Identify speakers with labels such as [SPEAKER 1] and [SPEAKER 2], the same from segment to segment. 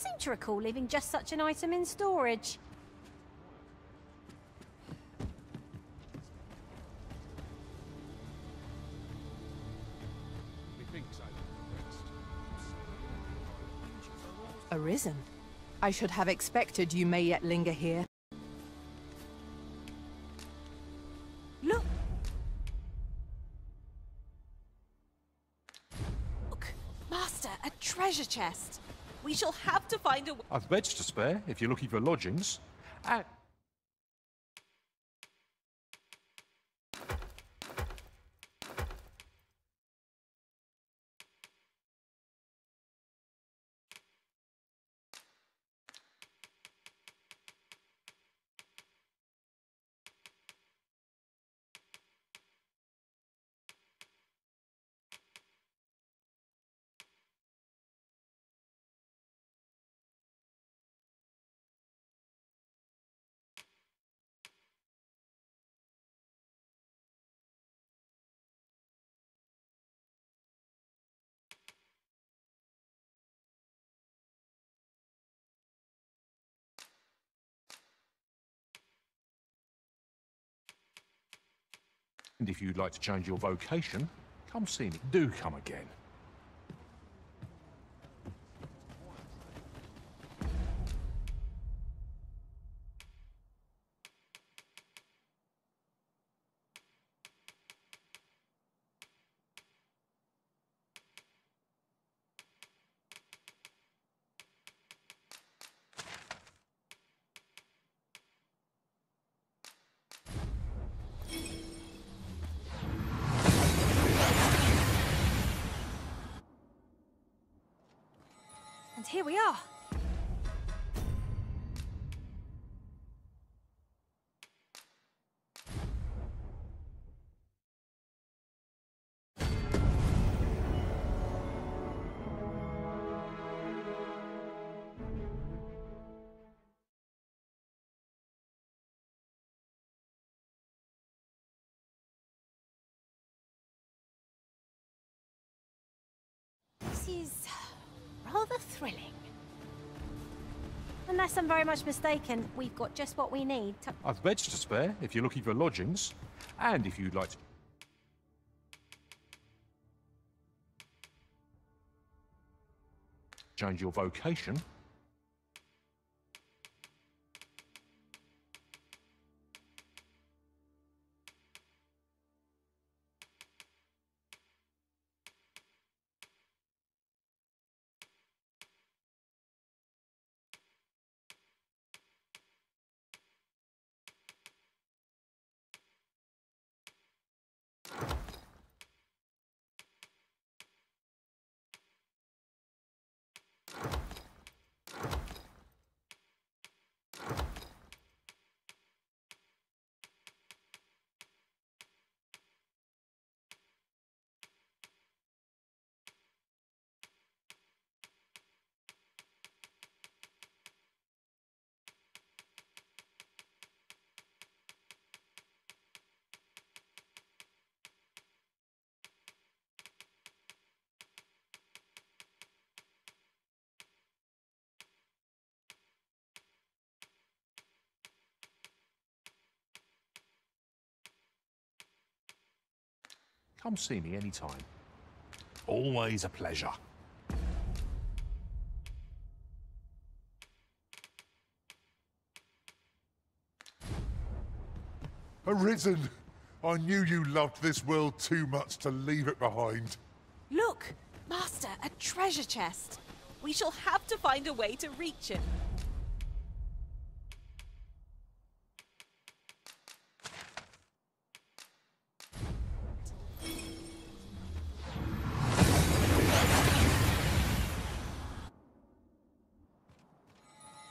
[SPEAKER 1] seem to recall leaving just such an item in storage.
[SPEAKER 2] Arisen. I should have expected you may yet linger here. Look!
[SPEAKER 3] Look, Master, a treasure chest. We shall have to find a...
[SPEAKER 4] I've beds to spare if you're looking for lodgings. And... And if you'd like to change your vocation, come see me. Do come again.
[SPEAKER 1] And here we are. This is rather thrilling. Unless I'm very much mistaken, we've got just what we need to...
[SPEAKER 4] I've beds to spare if you're looking for lodgings. And if you'd like to... change your vocation. Come see me anytime. Always a pleasure.
[SPEAKER 5] Arisen! I knew you loved this world too much to leave it behind.
[SPEAKER 3] Look, Master, a treasure chest. We shall have to find a way to reach it.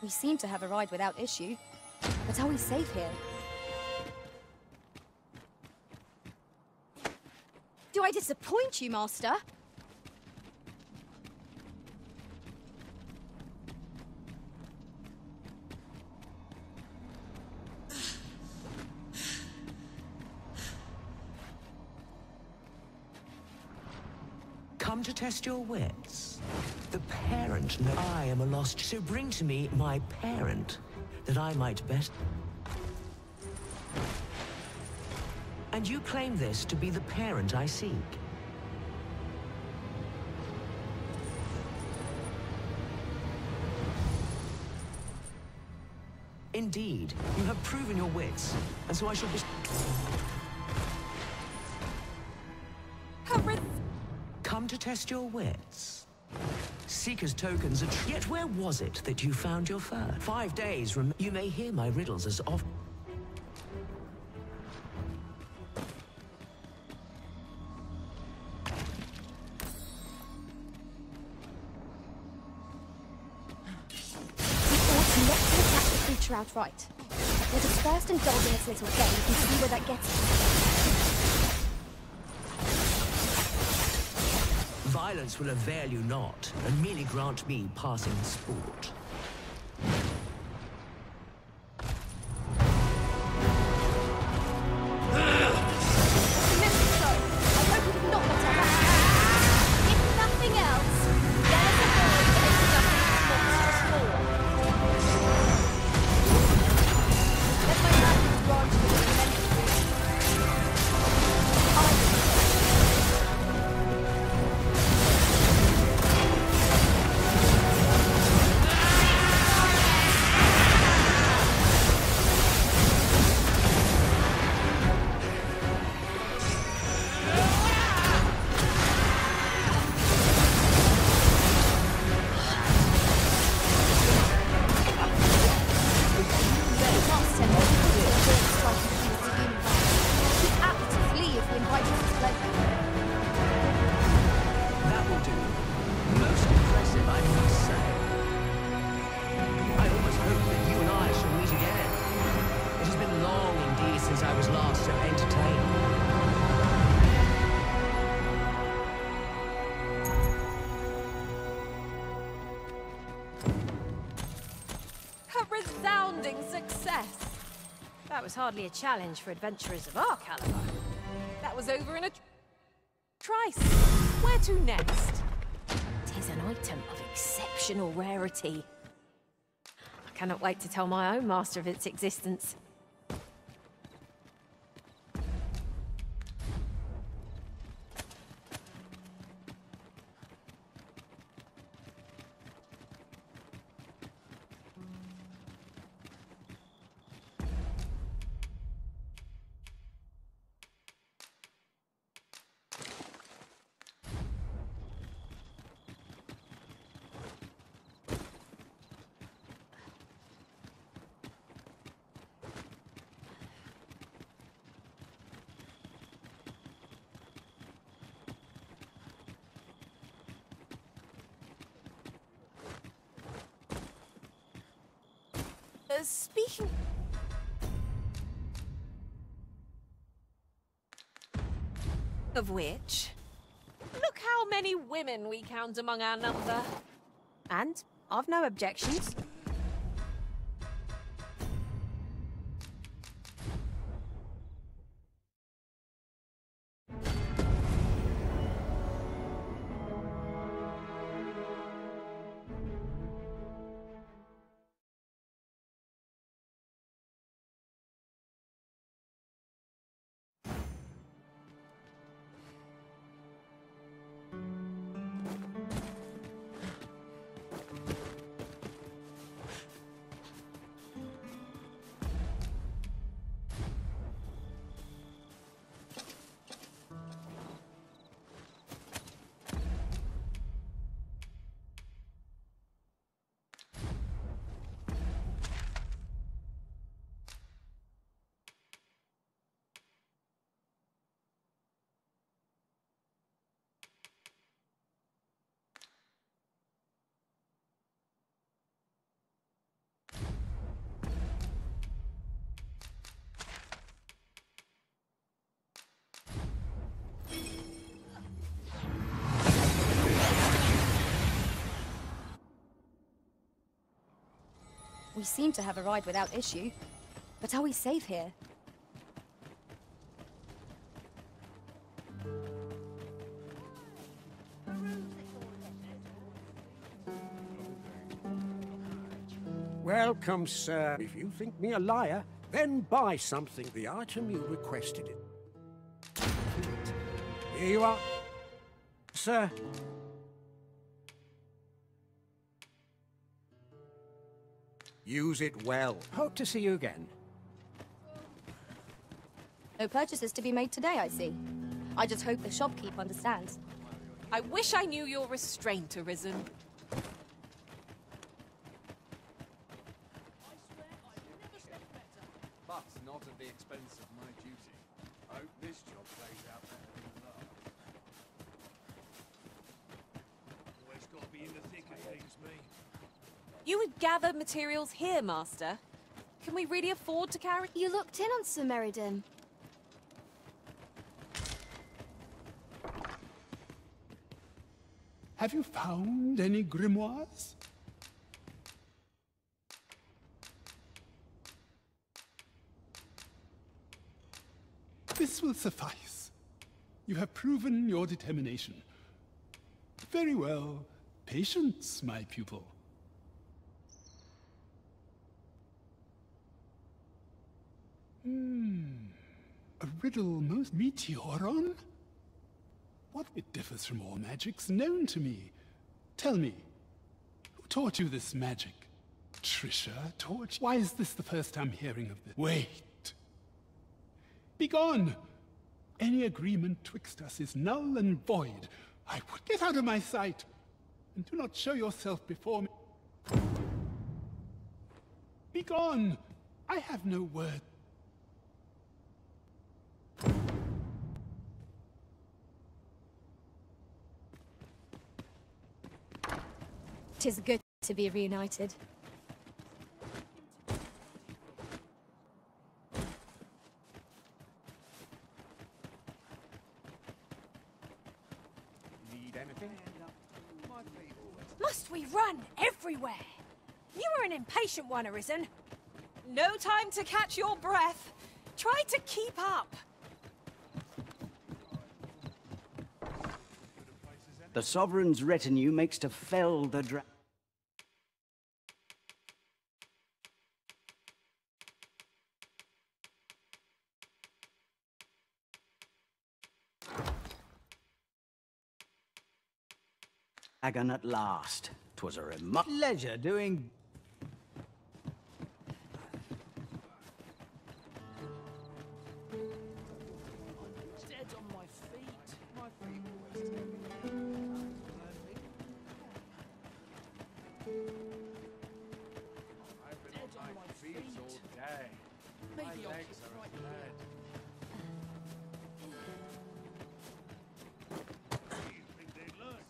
[SPEAKER 6] We seem to have arrived without issue. But are we safe here? Do I disappoint you, Master?
[SPEAKER 7] Come to test your wits. The parent. No, I am a lost. So bring to me my parent, that I might better. And you claim this to be the parent I seek. Indeed, you have proven your wits, and so I shall be... Come to test your wits. Seeker's tokens are yet where was it that you found your fur? 5 days you may hear my riddles as often.
[SPEAKER 6] Outright. Let us first indulge in its little game and see where that gets us.
[SPEAKER 7] Violence will avail you not, and merely grant me passing sport.
[SPEAKER 1] That was hardly a challenge for adventurers of our caliber.
[SPEAKER 3] That was over in a trice. Where to next?
[SPEAKER 1] 'Tis an item of exceptional rarity. I cannot wait to tell my own master of its existence.
[SPEAKER 3] Speaking... of which, look how many women we count among our number.
[SPEAKER 1] And I've no objections.
[SPEAKER 6] We seem to have arrived without issue. But are we safe here?
[SPEAKER 8] Welcome, sir. If you think me a liar, then buy something, the item you requested it. Here you are, sir. Use it well. Hope to see you again.
[SPEAKER 6] No purchases to be made today, I see. I just hope the shopkeep understands.
[SPEAKER 3] I wish I knew your restraint, Arisen.
[SPEAKER 9] But not at the expense of my duty. I hope this job plays out better than the last. Always got to be in the thick of things, me.
[SPEAKER 3] You would gather materials here, Master. Can we really afford to carry?
[SPEAKER 6] You looked in on Sir Meriden.
[SPEAKER 10] Have you found any grimoires? This will suffice. You have proven your determination. Very well. Patience, my pupil. A riddle most meteoron? What? It differs from all magics known to me. Tell me, who taught you this magic? Trisha taught you? Why is this the first I'm hearing of this? Wait. Begone! Any agreement twixt us is null and void. I would get out of my sight, and do not show yourself before me. Begone! I have no word.
[SPEAKER 6] 'Tis good to be reunited.
[SPEAKER 8] Need anything?
[SPEAKER 1] Must we run everywhere? You were an impatient one, Arisen.
[SPEAKER 3] No time to catch your breath. Try to keep up.
[SPEAKER 11] The Sovereign's retinue makes to fell the dragon at last. 'Twas a pleasure doing.
[SPEAKER 9] Dead on my feet. My feet always tell me. I've been on my feet all day. My legs are as bad. You think they'd learn?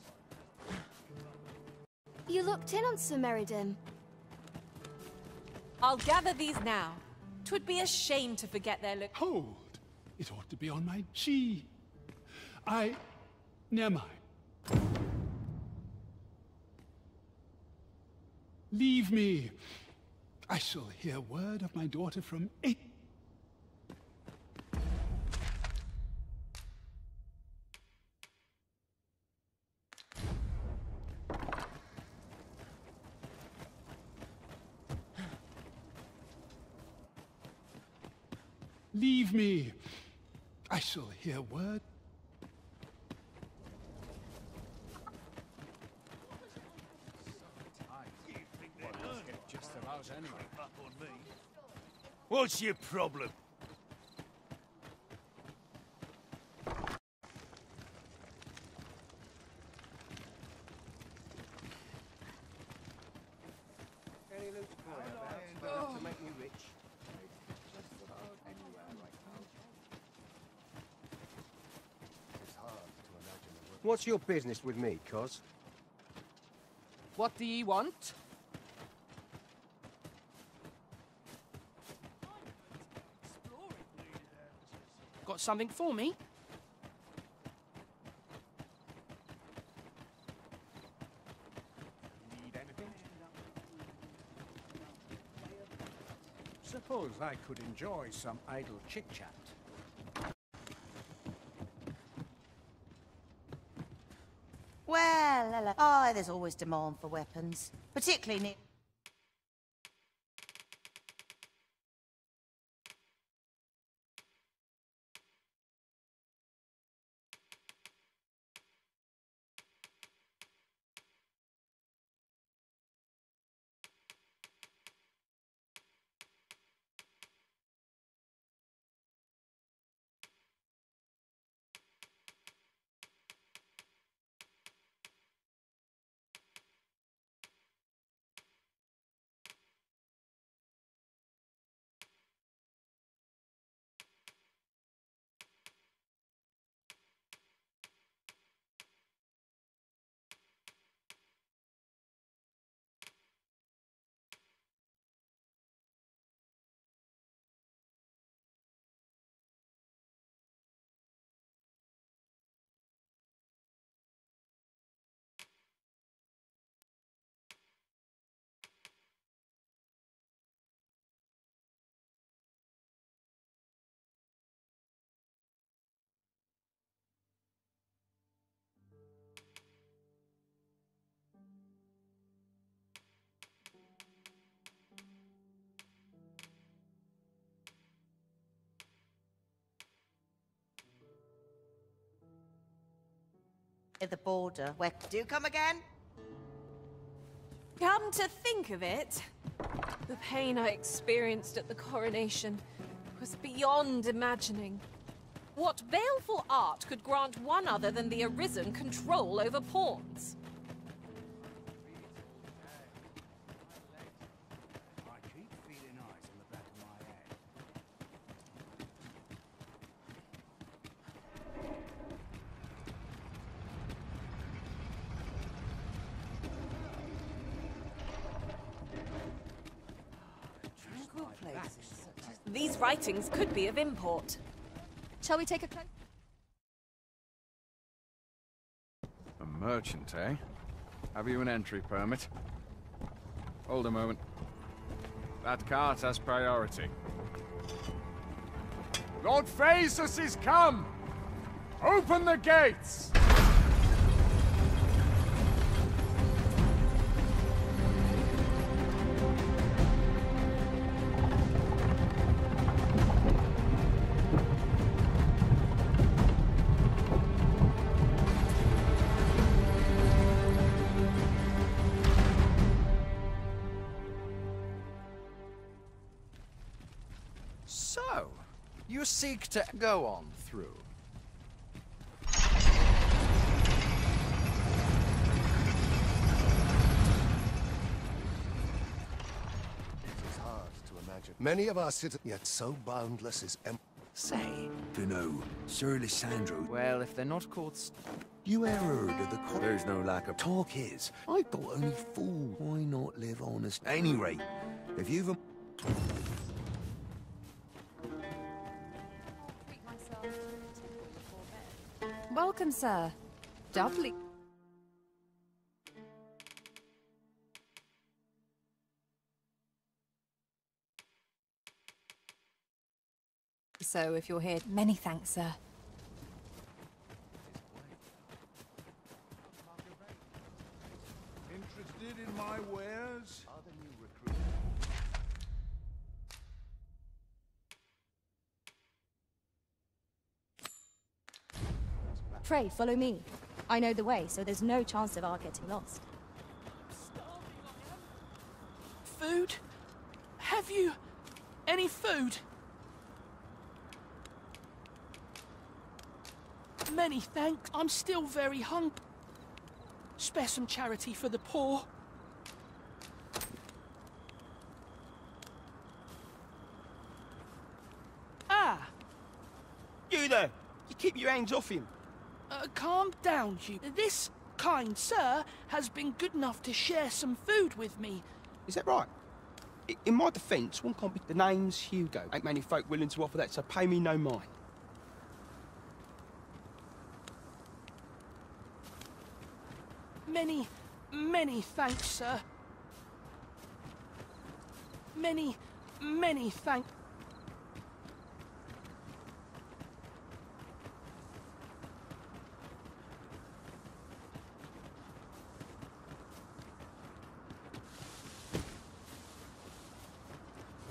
[SPEAKER 6] You looked in on Sir Meriden.
[SPEAKER 3] I'll gather these now. 'Twould be a shame to forget their look.
[SPEAKER 10] Hold! It ought to be on my never mind. Leave me. I shall hear word of my daughter from eight. Leave me. I shall hear word.
[SPEAKER 9] Just about anyway. Up on me. What's your problem?
[SPEAKER 8] Any loot about to make me rich? What's your business with me, cos?
[SPEAKER 2] What do ye want? Got something for me?
[SPEAKER 8] Need anything? Suppose I could enjoy some idle chit-chat.
[SPEAKER 12] Well, there's always demand for weapons, particularly near... At the border, where... Do come again?
[SPEAKER 3] Come to think of it, the pain I experienced at the coronation was beyond imagining. What baleful art could grant one other than the Arisen control over pawns?
[SPEAKER 9] I keep feeling eyes on the back of my head.
[SPEAKER 3] Tranquil places such as these writings could be of import.
[SPEAKER 6] Shall we take a close...
[SPEAKER 13] A merchant, eh? Have you an entry permit? Hold a moment. That cart has priority. Lord Phaesus is come! Open the gates!
[SPEAKER 14] So, you seek to go on through.
[SPEAKER 15] It's hard to imagine. Many of our citizens, yet so boundless is
[SPEAKER 14] Say,
[SPEAKER 9] Dunno, Sir Lysandro.
[SPEAKER 14] well, if they're not caught...
[SPEAKER 9] You ever heard of the There's no lack of talk is. I thought only fools. Why not live honest? Any rate, if you've a...
[SPEAKER 2] Welcome, sir. Doubly. So, if you're here... Many thanks, sir.
[SPEAKER 9] Interested in my wares?
[SPEAKER 6] Pray, follow me. I know the way, so there's no chance of our getting lost.
[SPEAKER 16] Food? Have you any food? Many thanks. I'm still very hungry. Spare some charity for the poor. Ah!
[SPEAKER 17] You there! You keep your hands off him.
[SPEAKER 16] Calm down, Hugh. This kind sir has been good enough to share some food with me.
[SPEAKER 17] Is that right? In my defence, one can't be... The name's Hugo. Ain't many folk willing to offer that, so pay me no mind.
[SPEAKER 16] Many thanks, sir. Many thanks.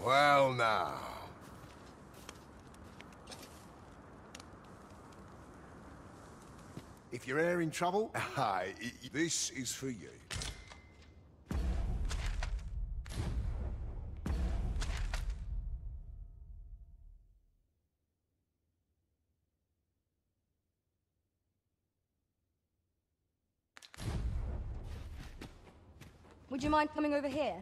[SPEAKER 15] Well, now. If you're e'er in trouble, aye, this is for you.
[SPEAKER 6] Would you mind coming over here?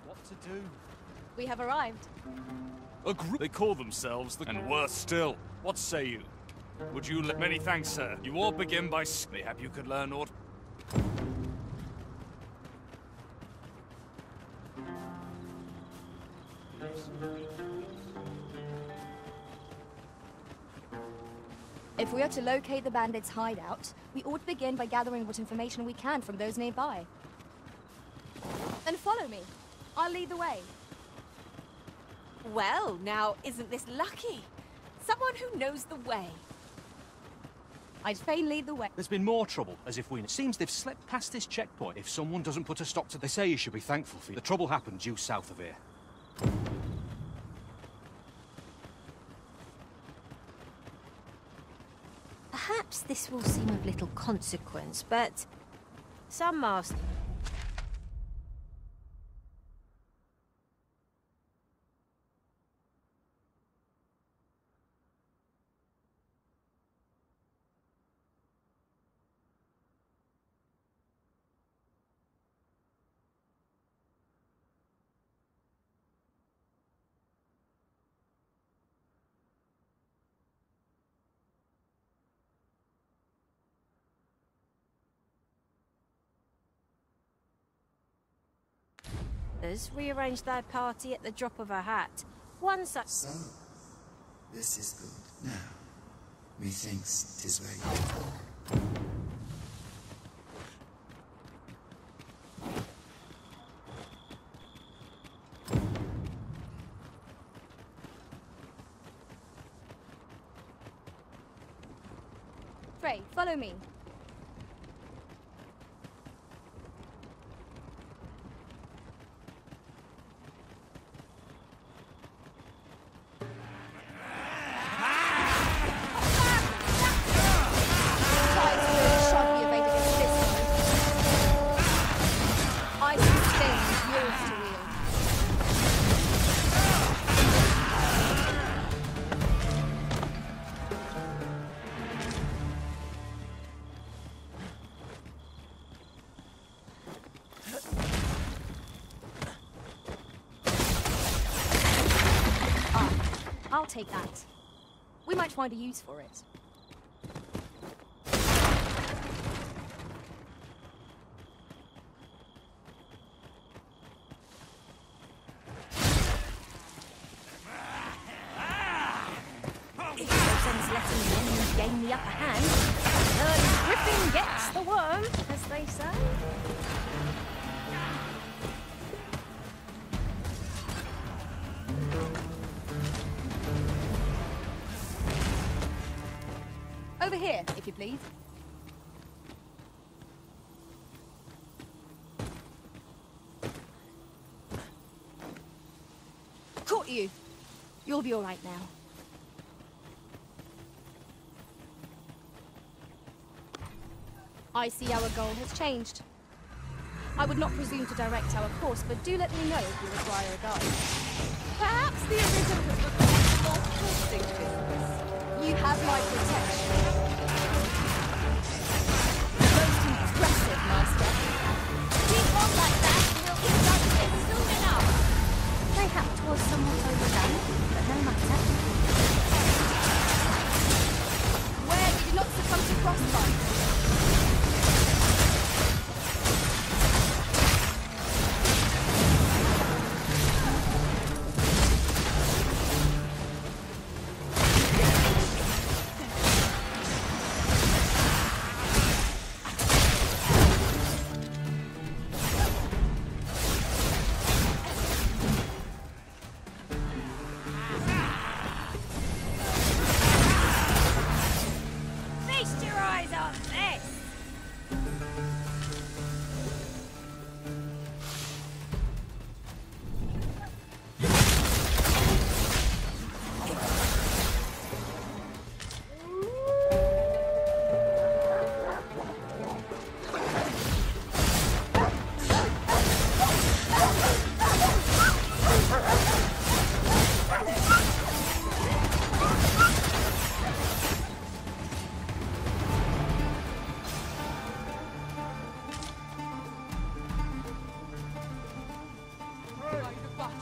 [SPEAKER 18] What to do?
[SPEAKER 6] We have arrived.
[SPEAKER 18] A group. They call themselves the... And worse still, what say you? Would you let... Many thanks, sir. You all begin by... Mayhap you could learn aught...
[SPEAKER 6] If we are to locate the bandits' hideout, we ought to begin by gathering what information we can from those nearby. Then follow me. I'll lead the way.
[SPEAKER 3] Well, now, isn't this lucky? Someone who knows the way.
[SPEAKER 6] I'd fain lead the way.
[SPEAKER 19] There's been more trouble, as if we... It seems they've slipped past this checkpoint. If someone doesn't put a stop to... They say you should be thankful for it. The trouble happened due south of here.
[SPEAKER 1] Perhaps this will seem of little consequence, but some masters... rearrange their party at the drop of a hat. One such...
[SPEAKER 20] So, this is good. Now, methinks 'tis right.
[SPEAKER 6] Frey, follow me. I'll take that. We might find a use for it.
[SPEAKER 1] If Rosen's letting the enemy gain the upper hand, early griffin gets the worm, as they say.
[SPEAKER 6] Over here, if you please. Caught you. You'll be all right now. I see our goal has changed. I would not presume to direct our course, but do let me know if you require a guide.
[SPEAKER 3] Perhaps the Arisen has become more forcing business.
[SPEAKER 6] You have my protection. Most impressive, Master.
[SPEAKER 1] Keep on like that, and we'll get done with it soon enough. Mayhap 'twas somewhat overdone, but no matter.
[SPEAKER 6] Where did you not succumb to frostbite?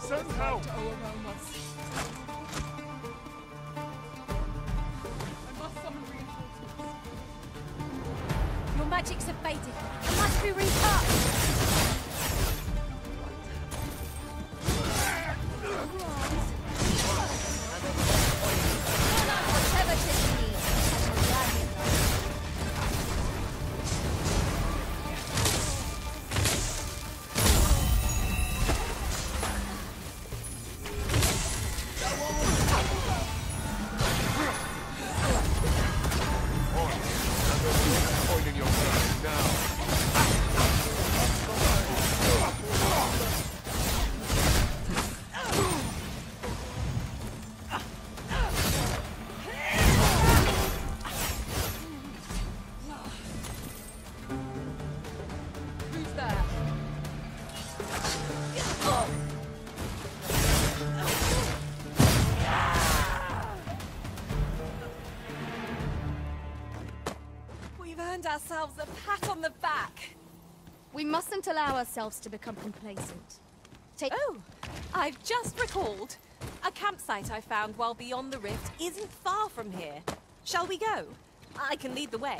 [SPEAKER 5] Send help!
[SPEAKER 1] Your magic's abated. It must be recast.
[SPEAKER 6] Whatever 'tis you need, I shall gladly oblige.
[SPEAKER 3] ourselves a pat on the back.
[SPEAKER 6] We mustn't allow ourselves to become complacent.
[SPEAKER 3] Oh, I've just recalled. A campsite I found while beyond the rift isn't far from here. Shall we go? I can lead the way.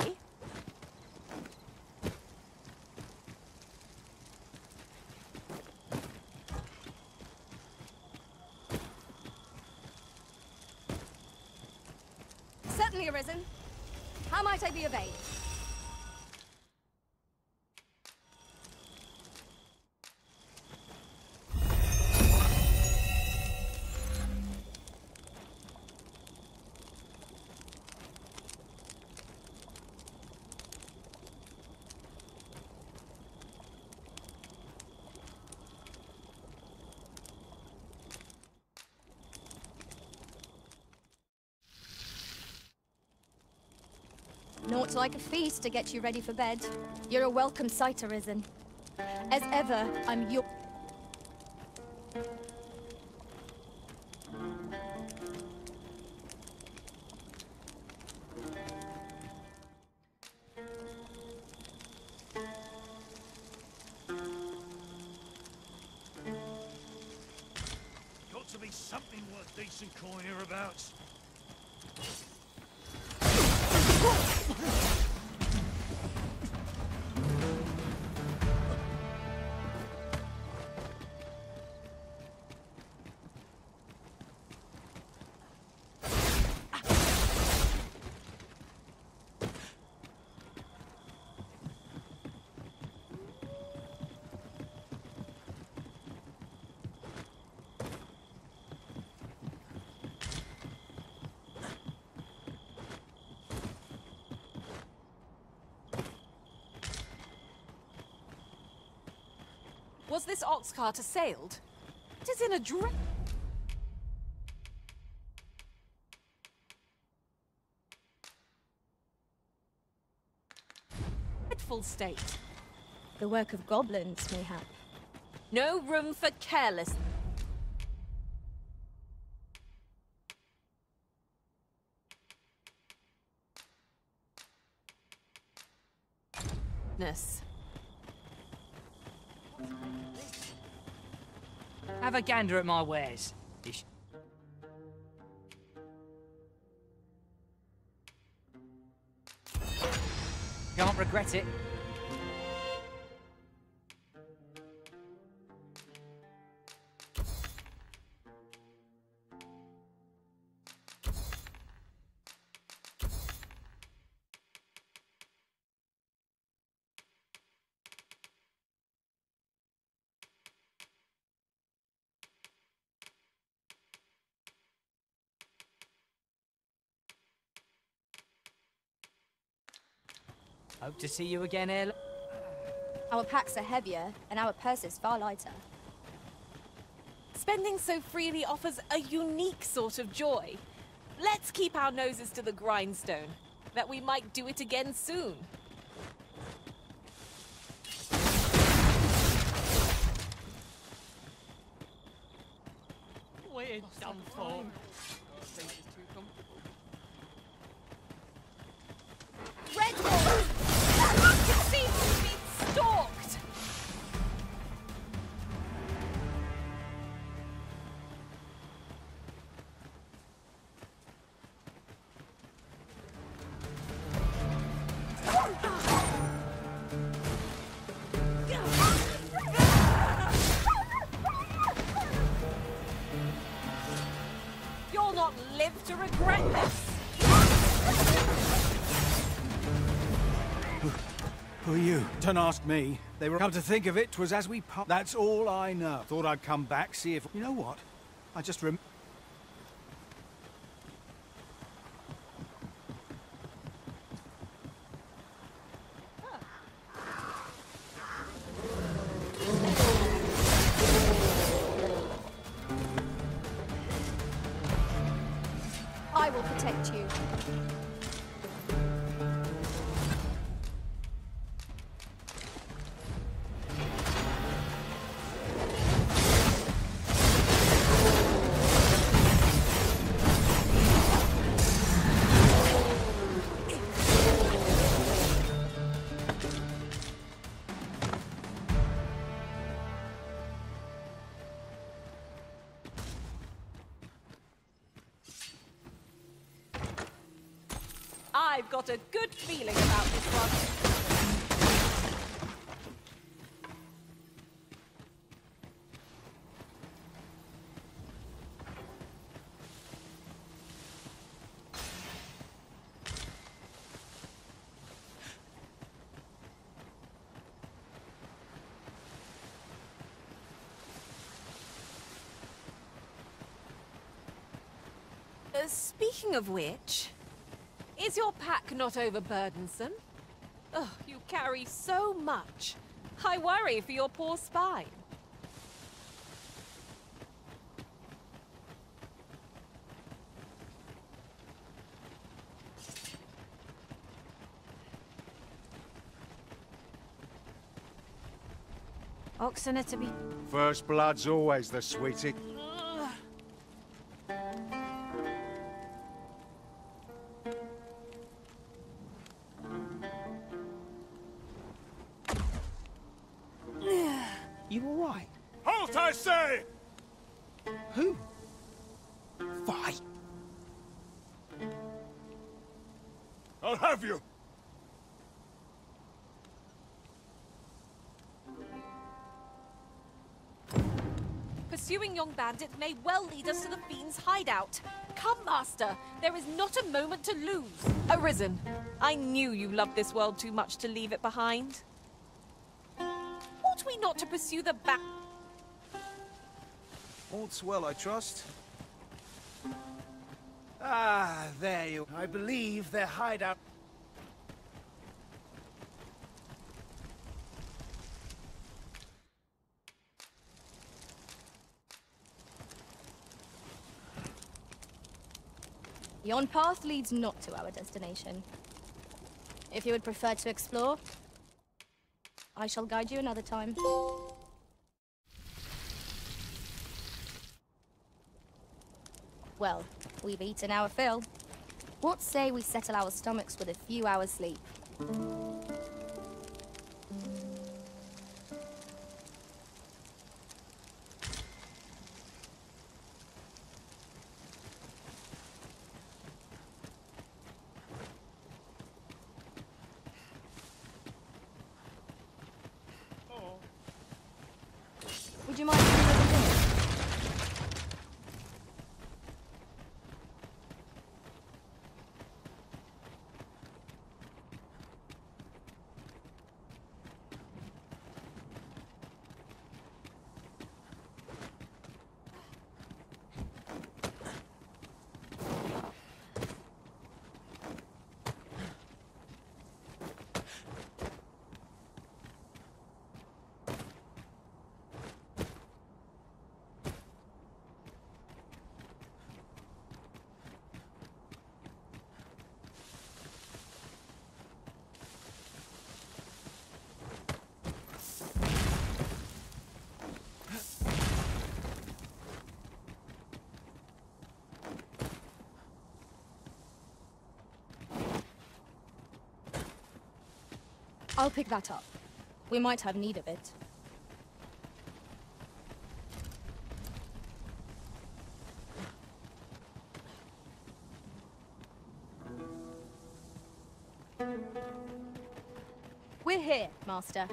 [SPEAKER 6] Certainly, Arisen. How might I be of aid? Naught like a feast to get you ready for bed. You're a welcome sight, Arisen. As ever, I'm your...
[SPEAKER 21] Got to be something worth decent coin hereabouts.
[SPEAKER 3] Was this ox cart assailed? It is in a dreadful state.
[SPEAKER 6] The work of goblins, mayhap.
[SPEAKER 3] No room for carelessness.
[SPEAKER 22] Have a gander at my wares. Can't regret it. Hope to see you again, ere...
[SPEAKER 6] Our packs are heavier, and our purses far lighter.
[SPEAKER 3] Spending so freely offers a unique sort of joy. Let's keep our noses to the grindstone, that we might do it again soon.
[SPEAKER 22] We're done for.
[SPEAKER 3] Red Bull! It seems to be stalked! You'll not live to regret this!
[SPEAKER 23] Who are you? Don't ask me. They were... Come to think of it, 'twas as we passed. That's all I know. Thought I'd come back, see if... You know what? I just
[SPEAKER 6] I will protect you.
[SPEAKER 3] I've got a good feeling about this one. Speaking of which, is your pack not overburdensome? Oh, you carry so much. I worry for your poor spine.
[SPEAKER 1] Oxen are to be...
[SPEAKER 8] First blood's always the sweetest.
[SPEAKER 17] You all right?
[SPEAKER 21] Halt, I say!
[SPEAKER 17] Who? Fight!
[SPEAKER 21] I'll have you!
[SPEAKER 3] Pursuing young bandits may well lead us to the Fiend's hideout. Come, Master! There is not a moment to lose. Arisen, I knew you loved this world too much to leave it behind. Ought we not to pursue the back...
[SPEAKER 9] All's well, I trust.
[SPEAKER 23] Ah, there you... I believe their hideout...
[SPEAKER 6] Yon path leads not to our destination. If you would prefer to explore, I shall guide you another time. Well, we've eaten our fill. What say we settle our stomachs with a few hours' sleep? Would you mind coming over dinner? I'll pick that up. We might have need of it. We're here, Master.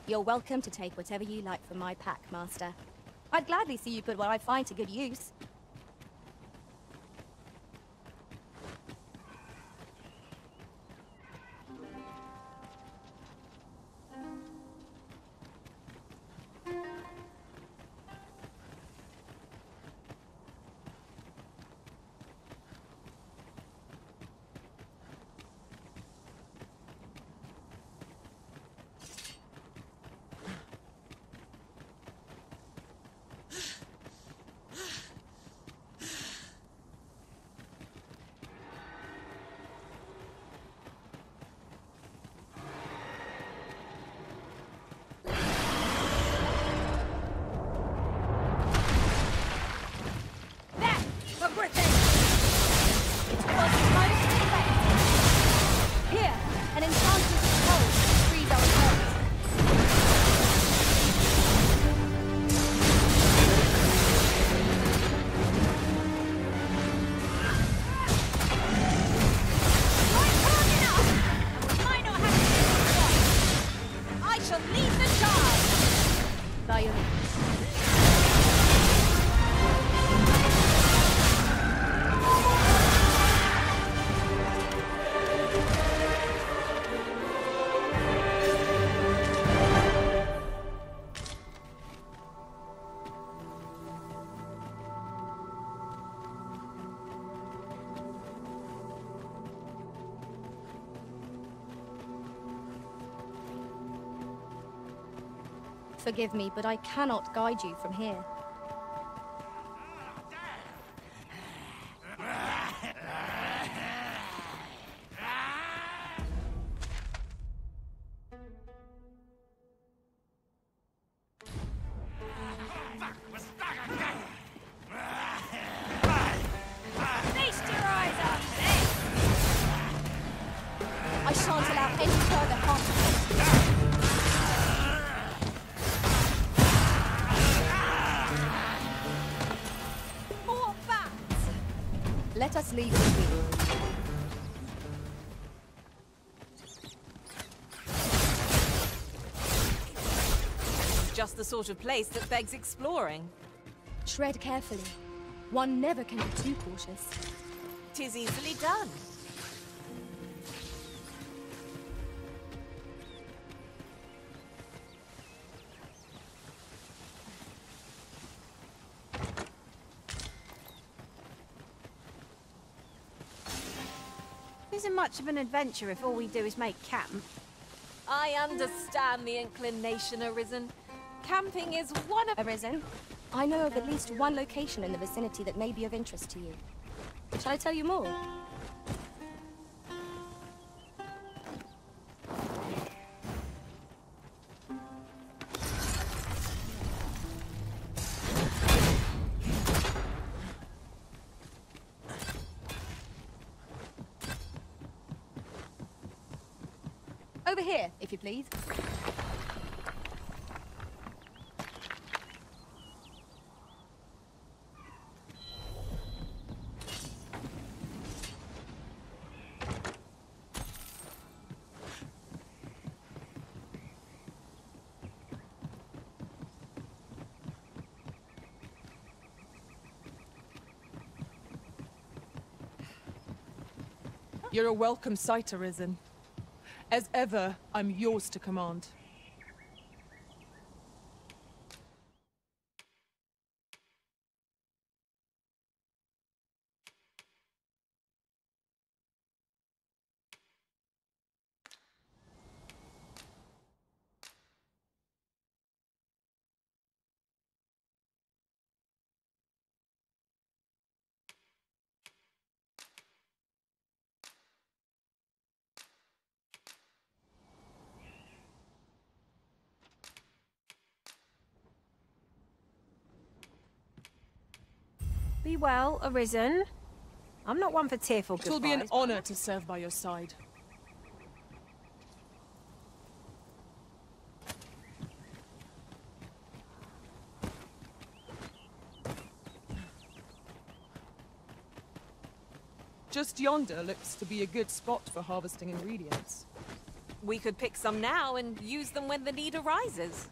[SPEAKER 6] You're welcome to take whatever you like from my pack, Master. I'd gladly see you put what I find to good use. Forgive me, but I cannot guide you from here.
[SPEAKER 1] Feast your eyes on this!
[SPEAKER 6] I shan't allow any further harm.
[SPEAKER 3] More bats!
[SPEAKER 6] Let us leave with you.
[SPEAKER 3] Just the sort of place that begs exploring.
[SPEAKER 6] Tread carefully. One never can be too cautious.
[SPEAKER 3] 'Tis easily done.
[SPEAKER 1] Isn't much of an adventure if all we do is make camp.
[SPEAKER 3] I understand the inclination, Arisen. Camping is one of...
[SPEAKER 6] Arisen, I know of at least one location in the vicinity that may be of interest to you. Shall I tell you more? Over here, if you please.
[SPEAKER 4] You're a welcome sight, Arisen. As ever, I'm yours to command.
[SPEAKER 1] Be well, Arisen. I'm not one for tearful goodbyes.
[SPEAKER 4] It will be an honor to serve by your side. Just yonder looks to be a good spot for harvesting ingredients.
[SPEAKER 3] We could pick some now and use them when the need arises.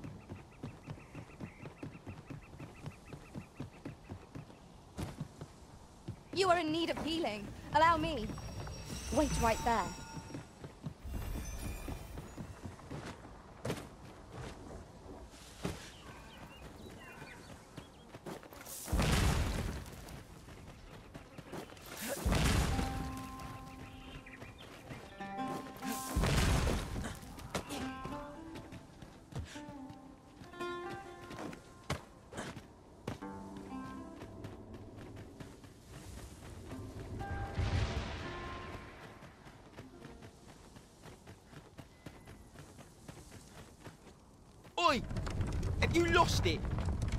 [SPEAKER 6] You are in need of healing. Allow me. Wait right there.
[SPEAKER 17] Oi! Have you lost it?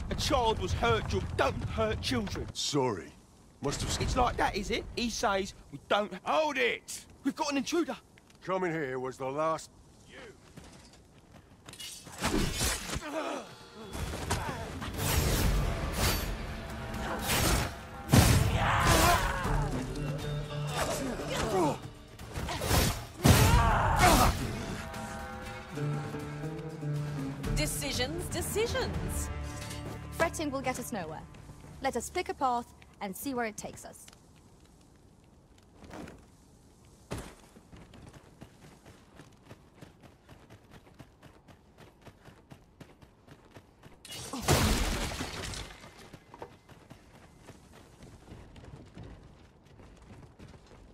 [SPEAKER 17] A child was hurt, don't hurt children.
[SPEAKER 15] Sorry. Must have...
[SPEAKER 17] It's like that, is it? He says we don't...
[SPEAKER 15] Hold it!
[SPEAKER 17] We've got an intruder.
[SPEAKER 15] Coming here was the last...
[SPEAKER 3] Decisions.
[SPEAKER 6] Fretting will get us nowhere. Let us pick a path and see where it takes us.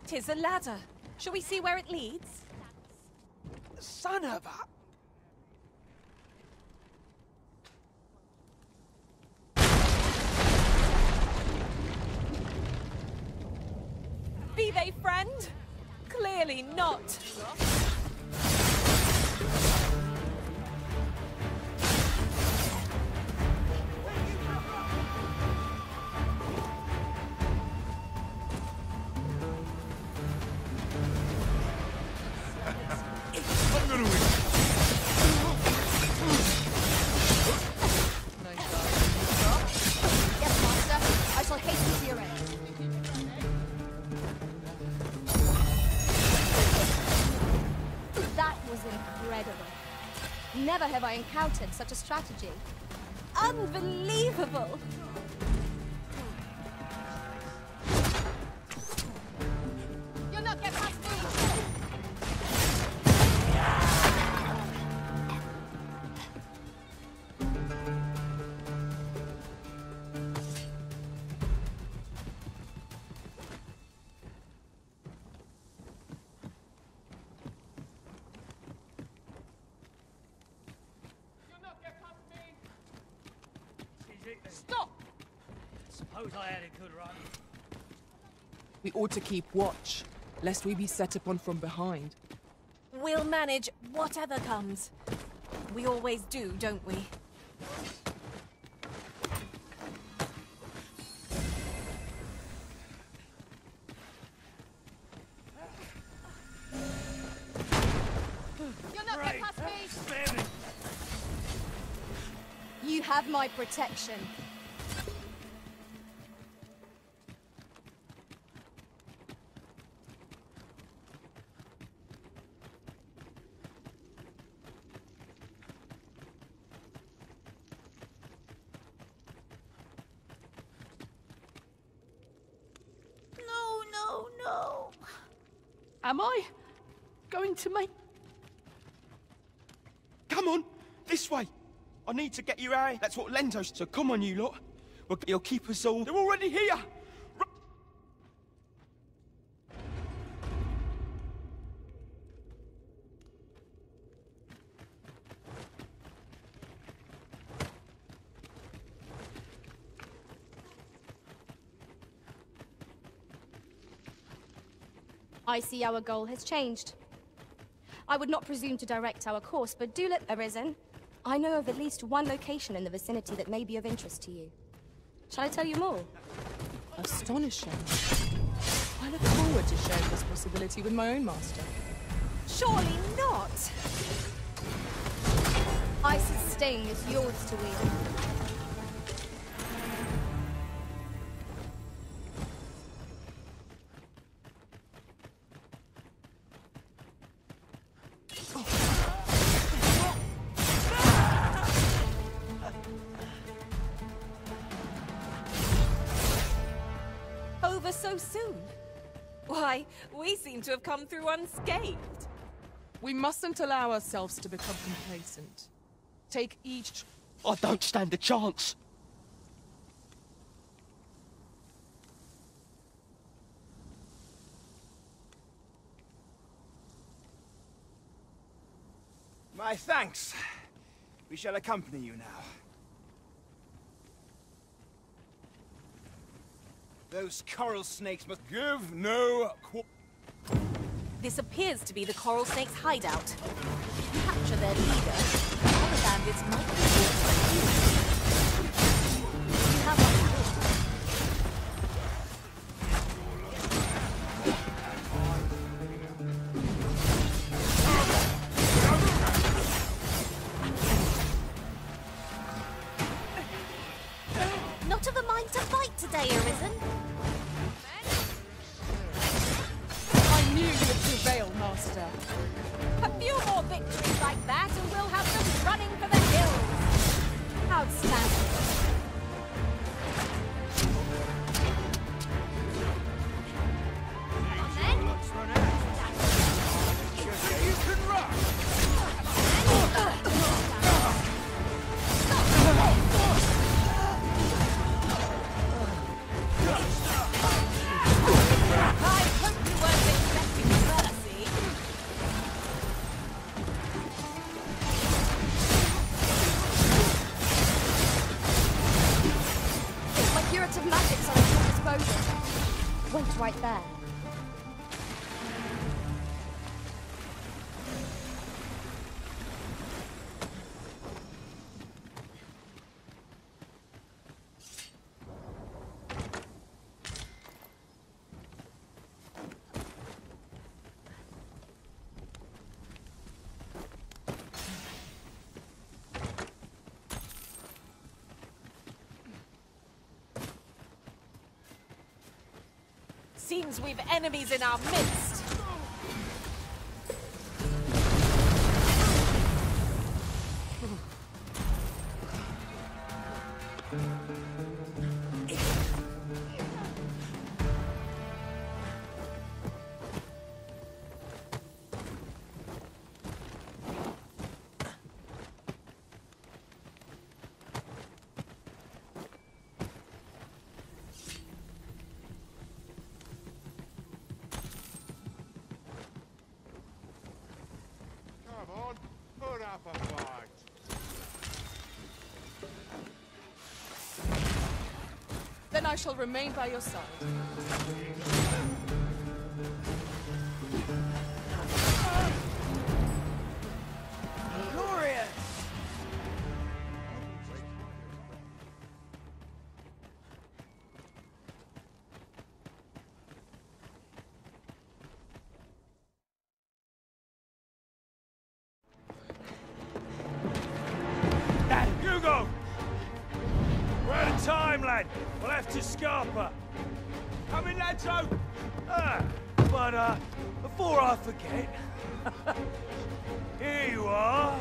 [SPEAKER 3] Tis a ladder. Shall we see where it leads?
[SPEAKER 17] Son of a...
[SPEAKER 3] Be they friend? Clearly not.
[SPEAKER 5] I'm gonna win.
[SPEAKER 6] Yes, Master. I shall hasten to your aid. That was incredible. Never have I encountered such a strategy.
[SPEAKER 3] Unbelievable!
[SPEAKER 6] You'll not get past me!
[SPEAKER 16] Stop!
[SPEAKER 22] Suppose I had a good run.
[SPEAKER 4] We ought to keep watch, lest we be set upon from behind.
[SPEAKER 3] We'll manage whatever comes. We always do, don't we?
[SPEAKER 6] You'll not get past me! You have my protection.
[SPEAKER 16] No. Am I going to make...
[SPEAKER 17] Come on, this way. I need to get you out. That's what Lento's. So come on, you lot. He'll keep us all. They're already here.
[SPEAKER 6] I see our goal has changed. I would not presume to direct our course, but do let Arisen. I know of at least one location in the vicinity that may be of interest to you. Shall I tell you more?
[SPEAKER 4] Astonishing. I look forward to sharing this possibility with my own master.
[SPEAKER 3] Surely not!
[SPEAKER 6] Ice's sting is yours to wield.
[SPEAKER 3] Over so soon? Why, we seem to have come through unscathed.
[SPEAKER 4] We mustn't allow ourselves to become complacent. Take each...
[SPEAKER 17] I don't stand a chance.
[SPEAKER 7] My thanks. We shall accompany you now. Those coral snakes must give no...
[SPEAKER 3] This appears to be the coral snake's hideout. Capture their leader. Other bandits might be you have our Not of a mind to fight today, Arisen.
[SPEAKER 4] I knew you would prevail, Master.
[SPEAKER 3] A few more victories like that and we'll have them running for the hills. Outstanding.
[SPEAKER 7] You can rock!
[SPEAKER 3] I hope you weren't expecting mercy. Seems we've enemies in our midst.
[SPEAKER 5] Put up a fight.
[SPEAKER 4] Then I shall remain by your side.
[SPEAKER 16] Glorious!
[SPEAKER 21] Hugo! We're out of time, lad. We'll have to scarper.
[SPEAKER 17] Come in, lads, out!
[SPEAKER 21] But, before I forget... here you are.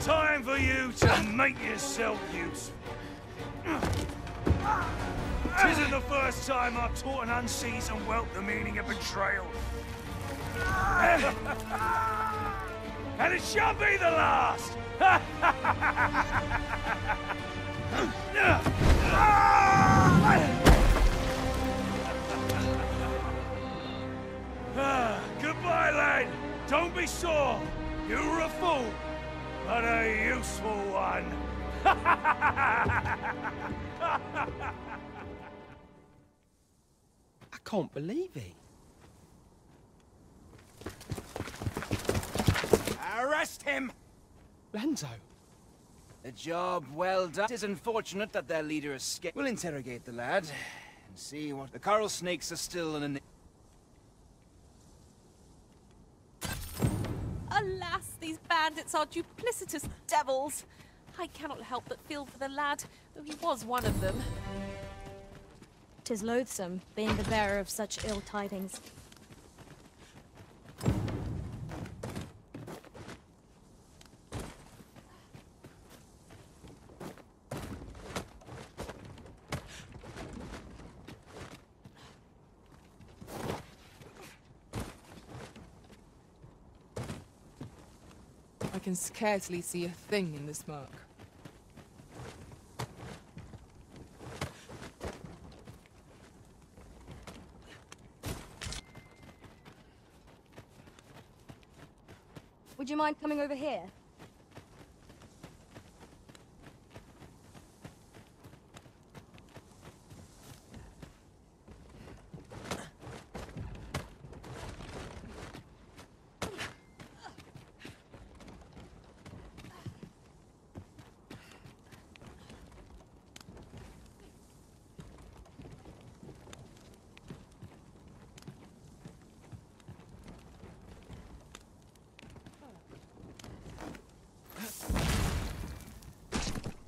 [SPEAKER 21] Time for you to make yourself useful. Tisn't the first time I've taught an unseasoned whelp the meaning of betrayal. And it shall be the last! Goodbye, lad. Don't be sore. You were a fool, but a useful one.
[SPEAKER 17] I can't believe it.
[SPEAKER 7] Arrest him!
[SPEAKER 17] Lanzo.
[SPEAKER 7] A job well done. It is unfortunate that their leader escaped. We'll interrogate the lad and see what... The coral snakes are still in an...
[SPEAKER 3] Alas, these bandits are duplicitous devils. I cannot help but feel for the lad, though he was one of them.
[SPEAKER 6] 'Tis loathsome, being the bearer of such ill tidings.
[SPEAKER 4] I can scarcely see a thing in the smoke.
[SPEAKER 6] Would you mind coming over here?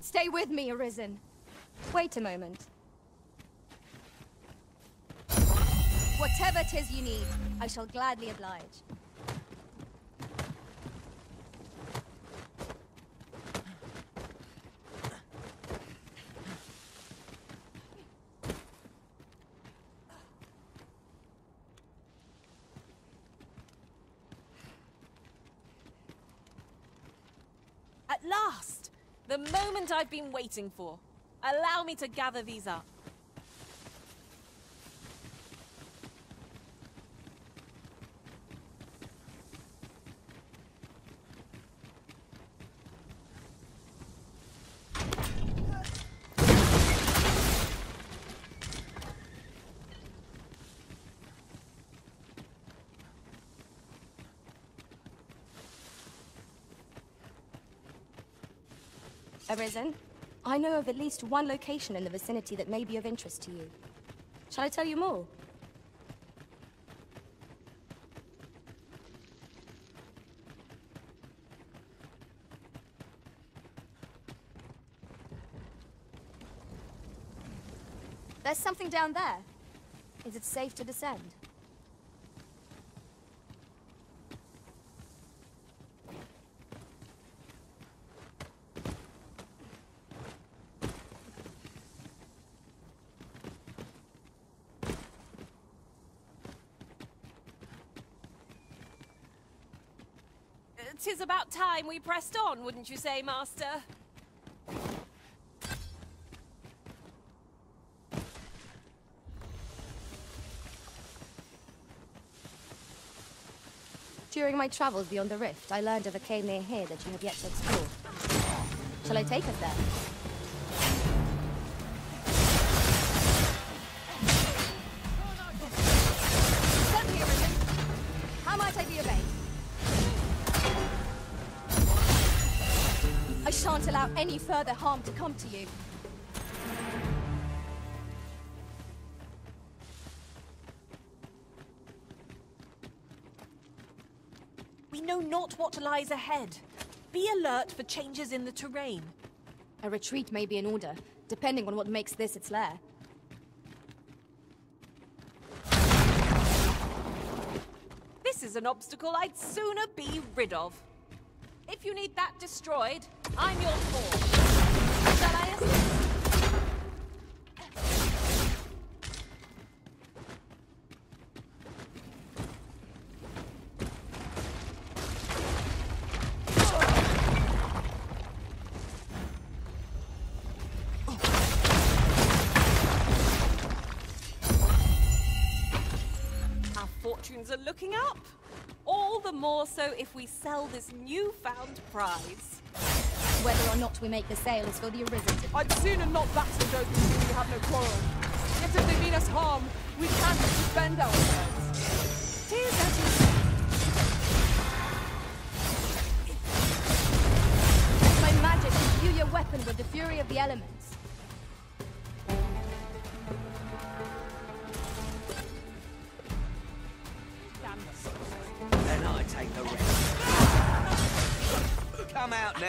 [SPEAKER 6] Stay with me, Arisen. Wait a moment. Whatever 'tis you need, I shall gladly oblige.
[SPEAKER 3] At last! The moment I've been waiting for. Allow me to gather these up.
[SPEAKER 6] Arisen, I know of at least one location in the vicinity that may be of interest to you. Shall I tell you more? There's something down there. Is it safe to descend?
[SPEAKER 3] "'Tis about time we pressed on, wouldn't you say, Master?"
[SPEAKER 6] During my travels beyond the rift, I learned of a cave near here that you have yet to explore. Shall I take us there? Stand here, Risen. How might I be of aid? I shan't allow any further harm to come to you.
[SPEAKER 3] We know not what lies ahead. Be alert for changes in the terrain.
[SPEAKER 6] A retreat may be in order, depending on what makes this its lair.
[SPEAKER 3] This is an obstacle I'd sooner be rid of. If you need that destroyed, I'm your pawn. Shall I assist? Our fortunes are looking up. All the more so if we sell this newfound prize.
[SPEAKER 6] Whether or not we make the sale is for the Arisen.
[SPEAKER 4] I'd sooner not battle those with whom we have no quarrel. Yet if they mean us harm, we can't defend ourselves.
[SPEAKER 3] Tis as you say.
[SPEAKER 6] My magic imbue your weapon with the fury of the elements.
[SPEAKER 9] Then I take the rest. Come out now.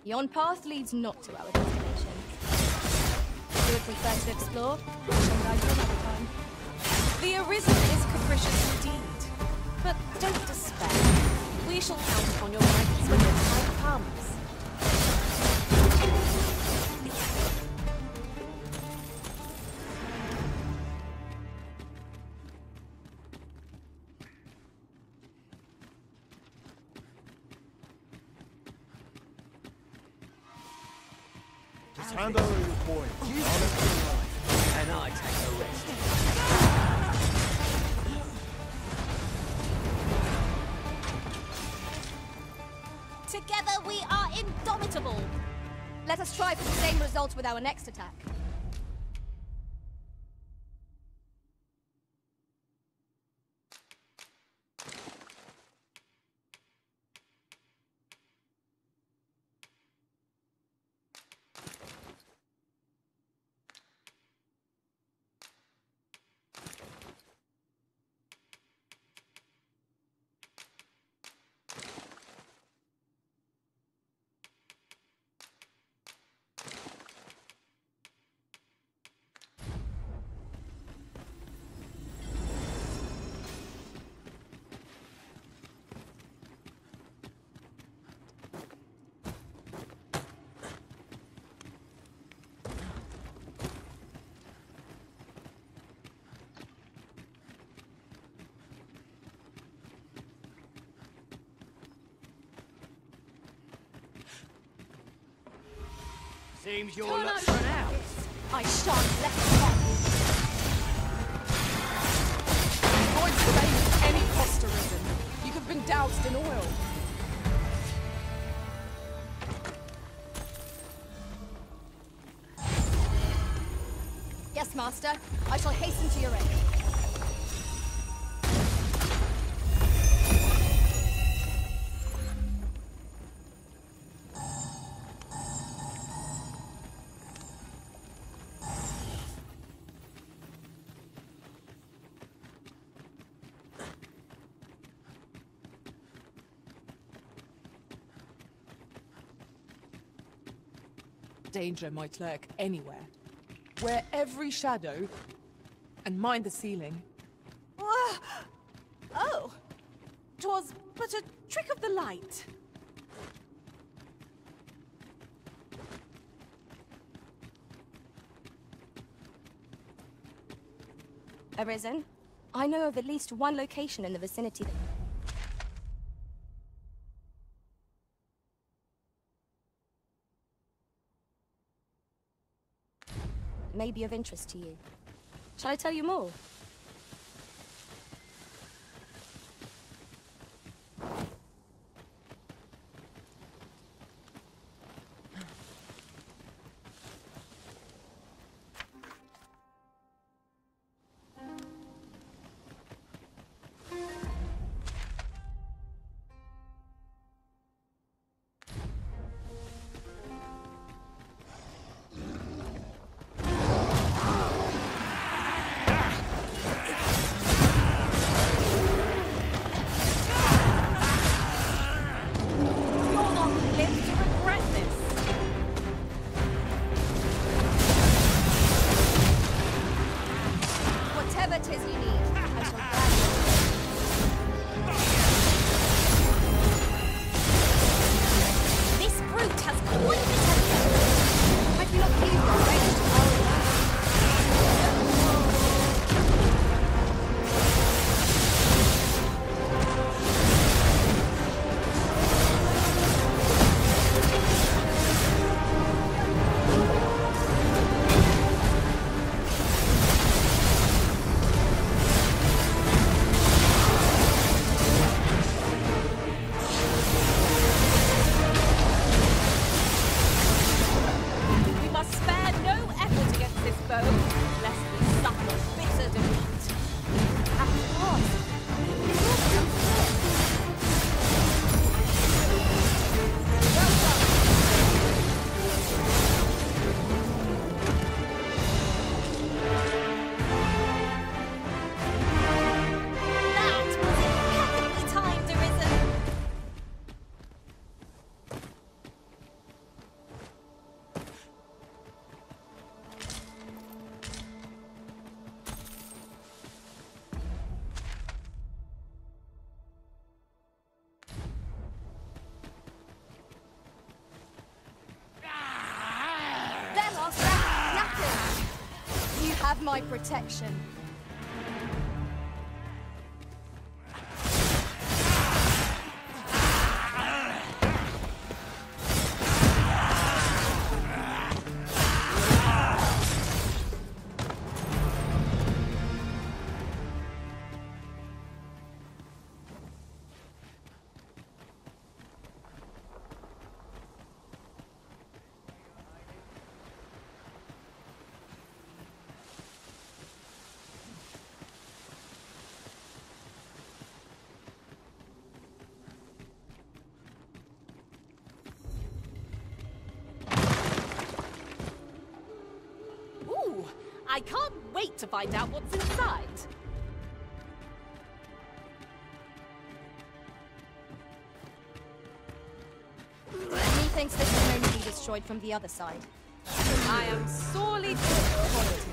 [SPEAKER 6] Yon path leads not to our destination. Do you prefer to explore? I shall guide you another time.
[SPEAKER 3] The Arisen is capricious indeed. But don't despair. We shall count upon your guidance when the time comes.
[SPEAKER 21] Just hand over your coin.
[SPEAKER 9] And I take the rest.
[SPEAKER 6] Together we are indomitable! Let us try for the same result with our next attack.
[SPEAKER 22] Seems your
[SPEAKER 6] Turn
[SPEAKER 22] luck's
[SPEAKER 6] over.
[SPEAKER 22] run out.
[SPEAKER 6] I shan't let it pass.
[SPEAKER 4] Avoid delaying at any cost, Arisen. You have been doused in oil.
[SPEAKER 6] Yes, Master. I shall hasten to your aid.
[SPEAKER 4] Danger might lurk anywhere. Where every shadow... And mind the ceiling.
[SPEAKER 3] Oh! 'Twas but a trick of the light.
[SPEAKER 6] Arisen, I know of at least one location in the vicinity that... may be of interest to you. Shall I tell you more? Have my protection.
[SPEAKER 3] I can't wait to find out what's inside.
[SPEAKER 6] Methinks this can only be destroyed from the other side.
[SPEAKER 3] I am sorely disappointed.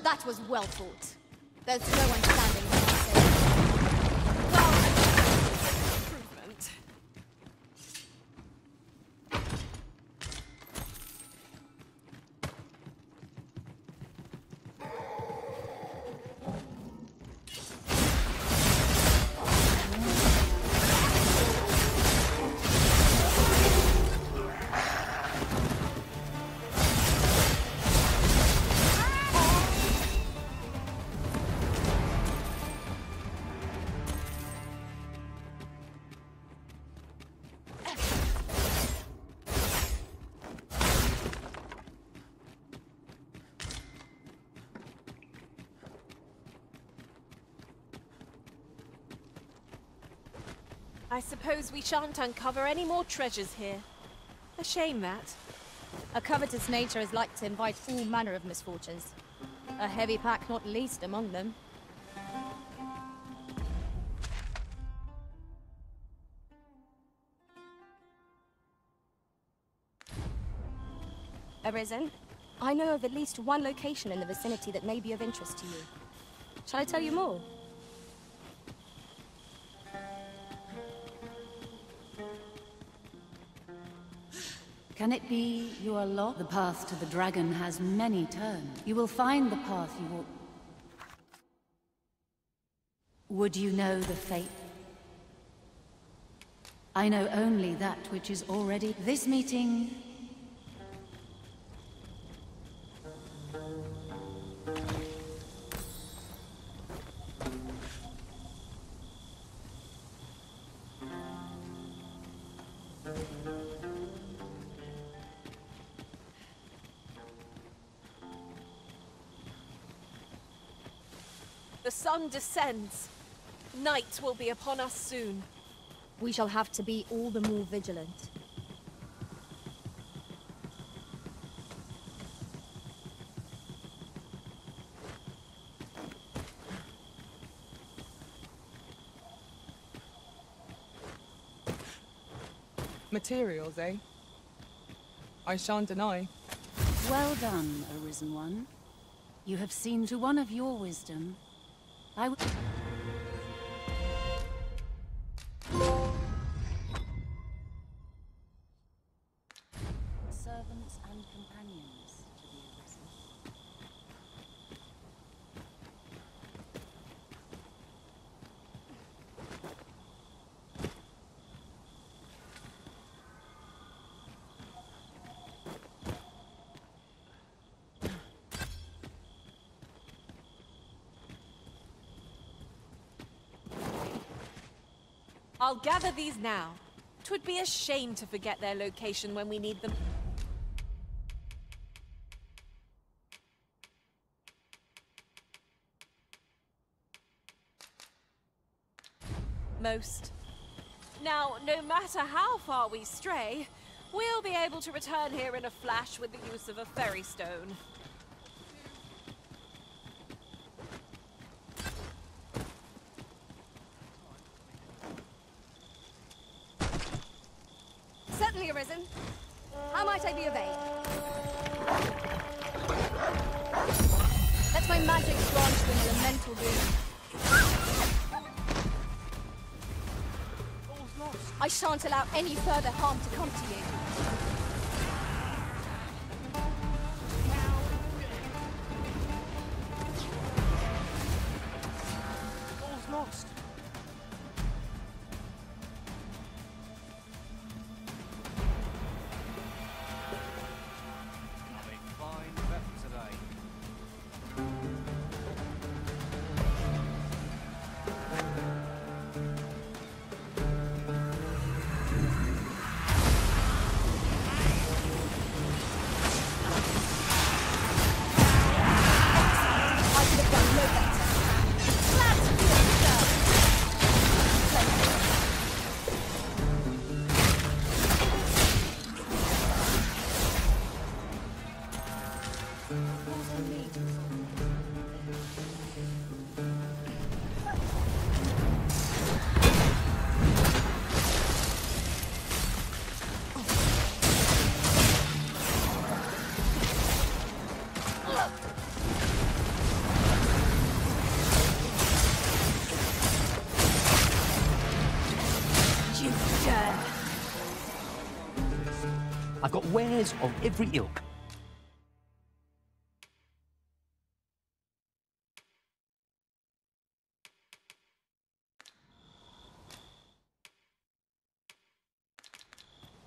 [SPEAKER 6] That was well fought. There's no one standing there.
[SPEAKER 3] Well, improvement. I suppose we shan't uncover any more treasures here. A shame that.
[SPEAKER 6] A covetous nature is like to invite all manner of misfortunes. A heavy pack not least among them. Arisen, I know of at least one location in the vicinity that may be of interest to you. Shall I tell you more?
[SPEAKER 10] Can it be you are lost? The path to the dragon has many turns. You will find the path you walk. Would you know the fate? I know only that which is already. This meeting.
[SPEAKER 3] The sun descends. Night will be upon us soon.
[SPEAKER 6] We shall have to be all the more vigilant.
[SPEAKER 4] Materials, eh? I shan't deny.
[SPEAKER 10] Well done, Arisen One. You have seen to one of your wisdom. I would. Servants and companions to the Arisen.
[SPEAKER 3] I'll gather these now. 'Twould be a shame to forget their location when we need them. Most. Now, no matter how far we stray, we'll be able to return here in a flash with the use of a ferry stone.
[SPEAKER 6] Certainly, Arisen. How might I be of aid? Let my magic grant you an elemental boon. I shan't allow any further harm to come to you.
[SPEAKER 4] All's lost.
[SPEAKER 11] I've got wares of every ilk.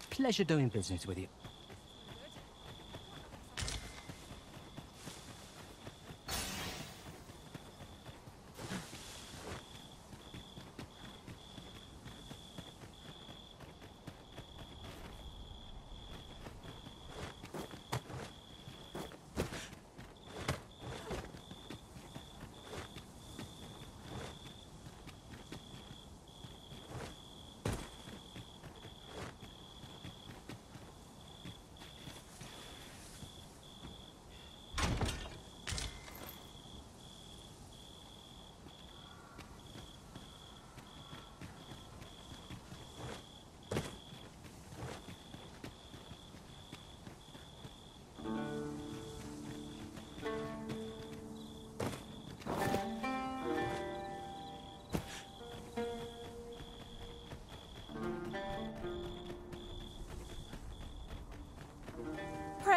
[SPEAKER 11] Pleasure doing business with you.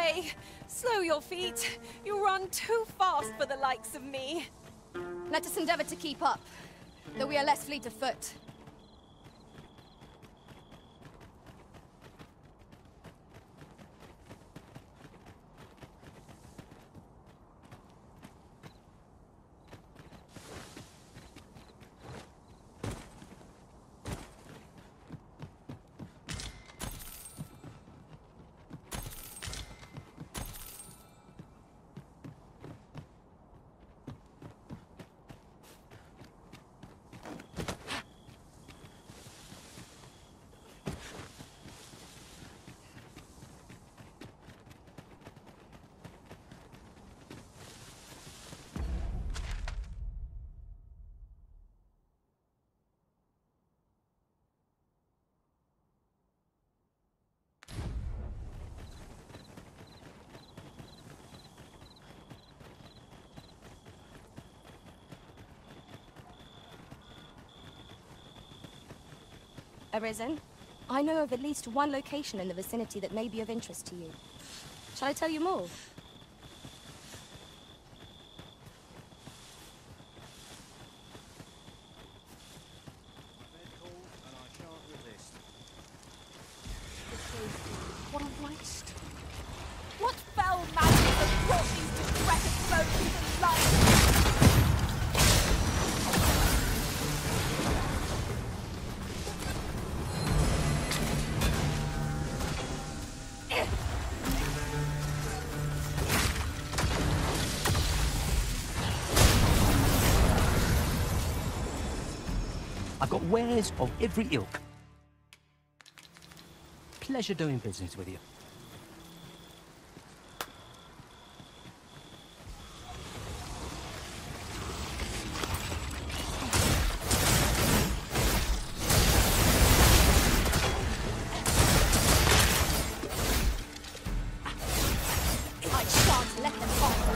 [SPEAKER 3] way! Slow your feet. You run too fast for the likes of me.
[SPEAKER 6] Let us endeavor to keep up, though we are less fleet of foot. Arisen, I know of at least one location in the vicinity that may be of interest to you. Shall I tell you more?
[SPEAKER 3] What a waste. What fell magic has brought these decrepit bones to life?
[SPEAKER 11] I've got wares of every ilk. Pleasure doing business with you.
[SPEAKER 6] I shan't let them off.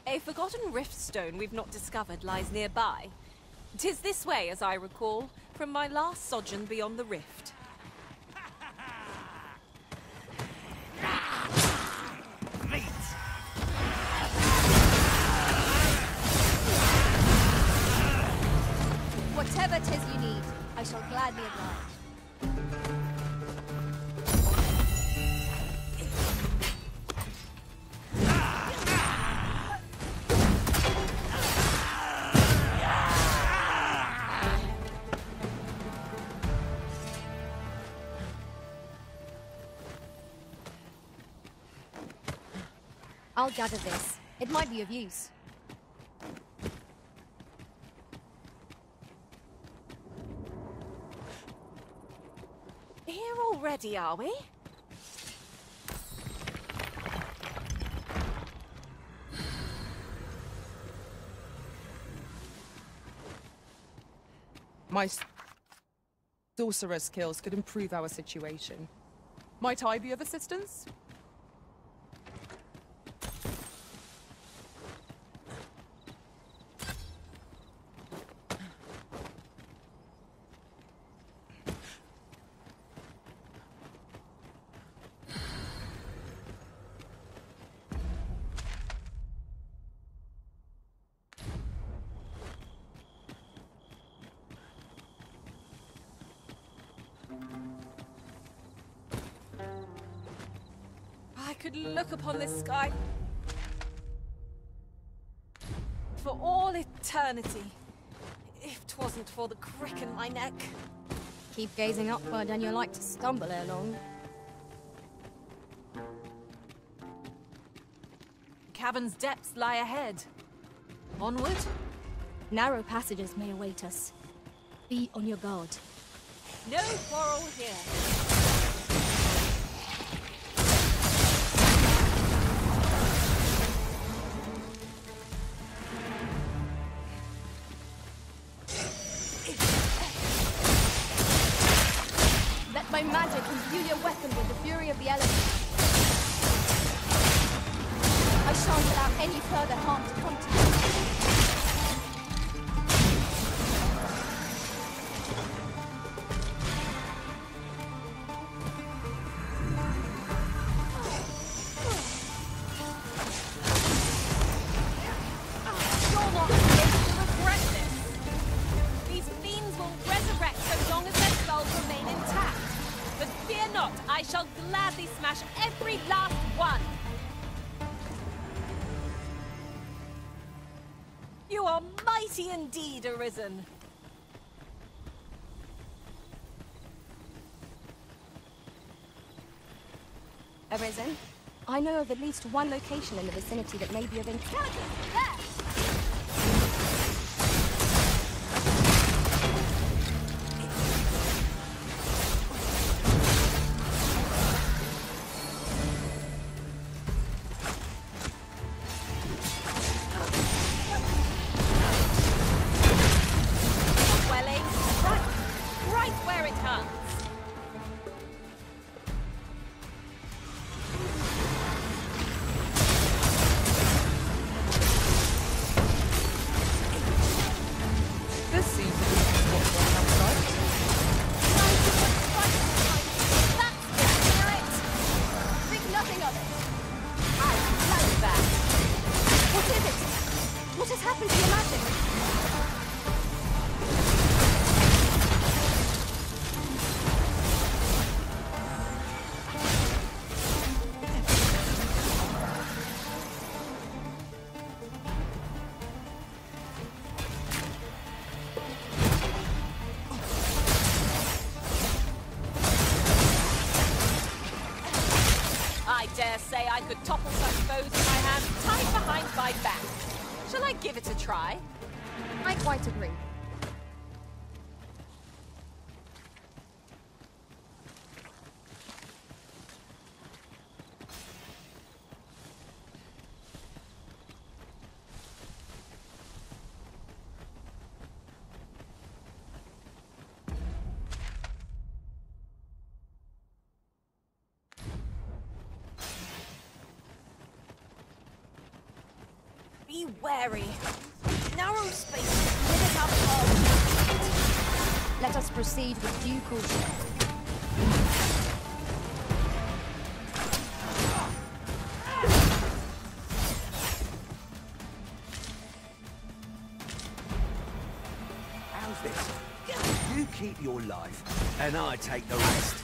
[SPEAKER 3] A forgotten riftstone we've not discovered lies nearby. 'Tis this way, as I recall, from my last sojourn beyond the rift.
[SPEAKER 6] Whatever 'tis you need, I shall gladly oblige. I'll gather this. It might be of use.
[SPEAKER 3] Here already, are we?
[SPEAKER 4] My sorcerer skills could improve our situation. Might I be of assistance?
[SPEAKER 3] I could look upon this sky for all eternity, if 'twasn't for the crick in my neck.
[SPEAKER 6] Keep gazing upward and you're like to stumble ere long.
[SPEAKER 3] The cavern's depths lie ahead. Onward?
[SPEAKER 6] Narrow passages may await us. Be on your guard.
[SPEAKER 3] No quarrel here.
[SPEAKER 6] Let my magic imbue your weapon with the fury of the elements. I shan't allow any further harm to come to you.
[SPEAKER 3] You're not going to regret this. These fiends will resurrect so long as their skulls remain intact. But fear not, I shall gladly smash every last one. You are mighty indeed, Arisen.
[SPEAKER 6] Arisen, I know of at least one location in the vicinity that may be of interest.
[SPEAKER 3] Right where it hurts.
[SPEAKER 4] This seems to be what one outside.
[SPEAKER 3] That's the spirit.
[SPEAKER 6] Think nothing of it.
[SPEAKER 3] I like that.
[SPEAKER 6] What is it? What has happened to your magic?
[SPEAKER 3] I dare say I could topple such foes in my hand tied behind my back. Shall I give it a try?
[SPEAKER 6] I quite agree.
[SPEAKER 3] Be wary. Narrow spaces limit our path.
[SPEAKER 6] Let us proceed with due caution.
[SPEAKER 9] How's this? You keep your life, and I take the rest.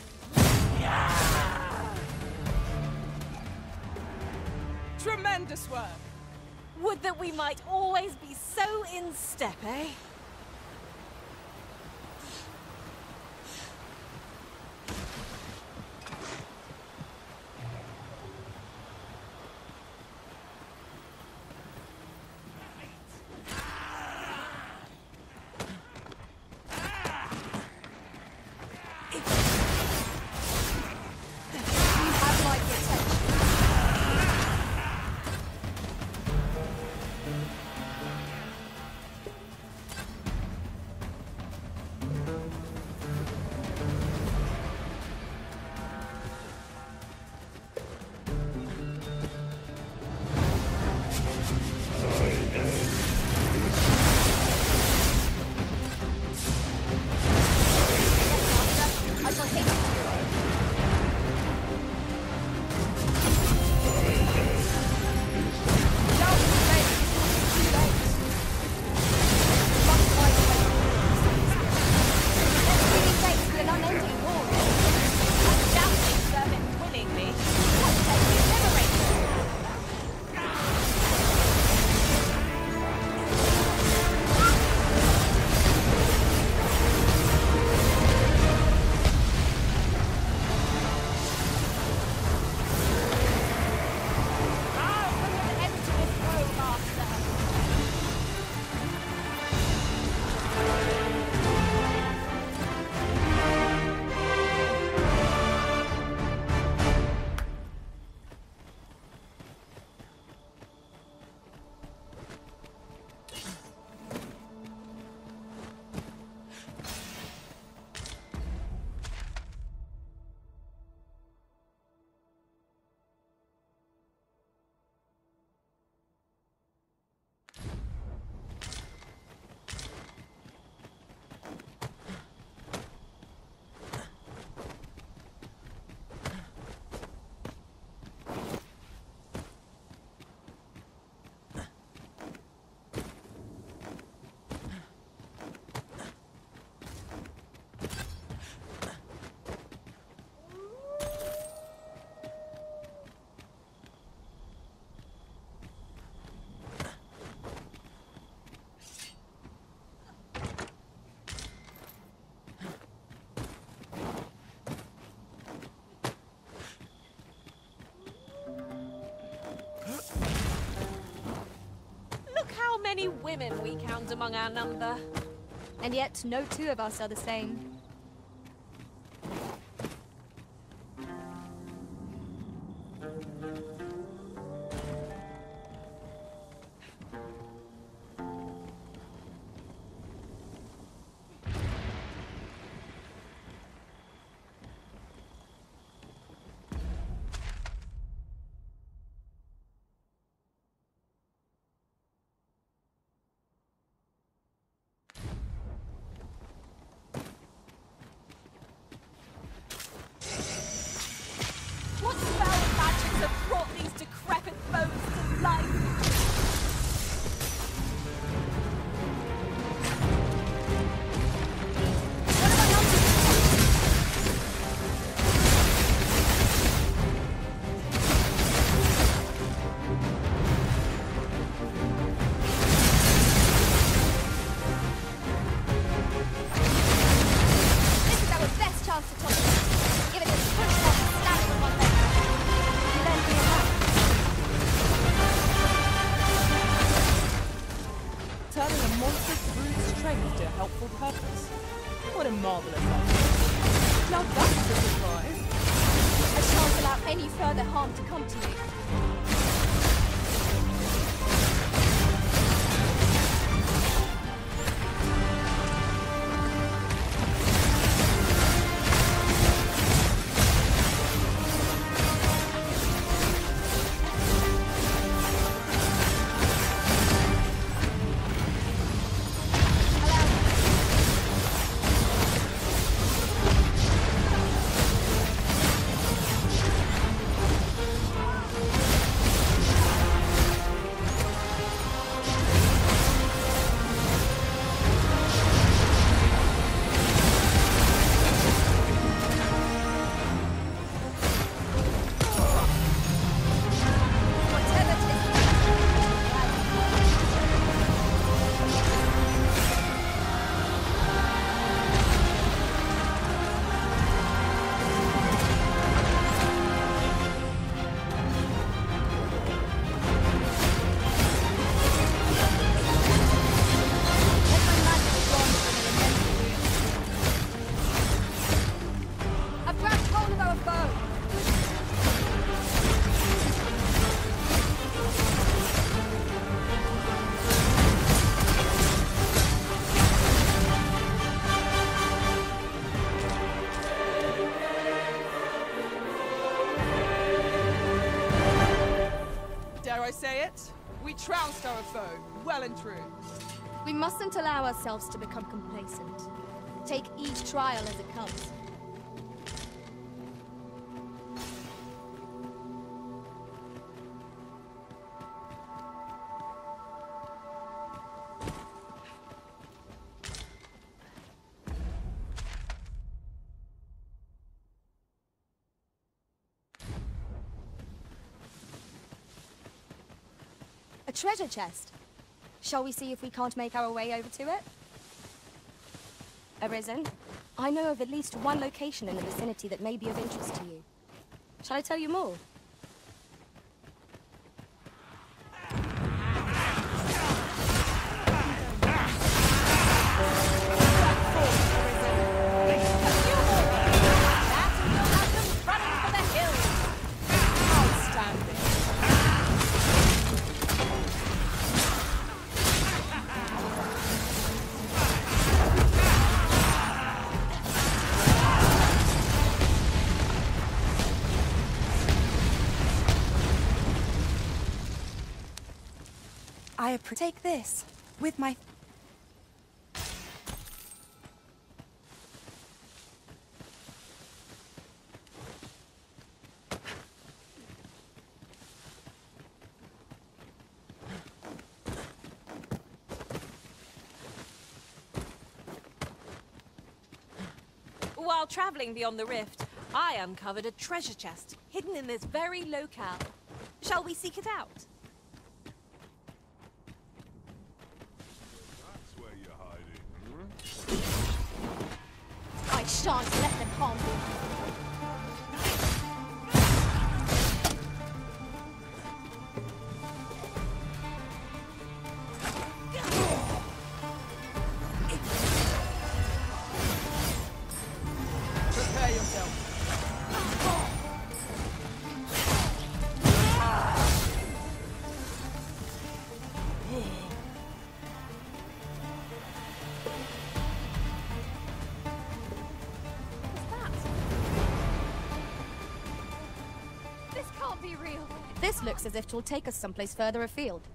[SPEAKER 4] Tremendous work.
[SPEAKER 3] Would that we might always be so in step, eh? many women we count among our number.
[SPEAKER 6] And yet, no two of us are the same.
[SPEAKER 3] What foul magics have brought these decrepit bones to life?
[SPEAKER 6] This is our best chance to talk. Give it a push off, stand with one leg. You learn from your hand.
[SPEAKER 4] Turning a monster's brute strength to a helpful purpose. What a marvelous idea. Now that's a surprise.
[SPEAKER 6] I shan't allow any further harm to come to you. I've grabbed hold of our foe.
[SPEAKER 4] Dare I say it? We trounced our foe, well and true.
[SPEAKER 6] We mustn't allow ourselves to become complacent. Take each trial as it comes. A treasure chest. Shall we see if we can't make our way over to it? Arisen, I know of at least one location in the vicinity that may be of interest to you. Shall I tell you more?
[SPEAKER 2] Take this with my...
[SPEAKER 3] While traveling beyond the rift, I uncovered a treasure chest hidden in this very locale. Shall we seek it out?
[SPEAKER 6] I shan't let them harm you. This looks as if 'twill take us someplace further afield.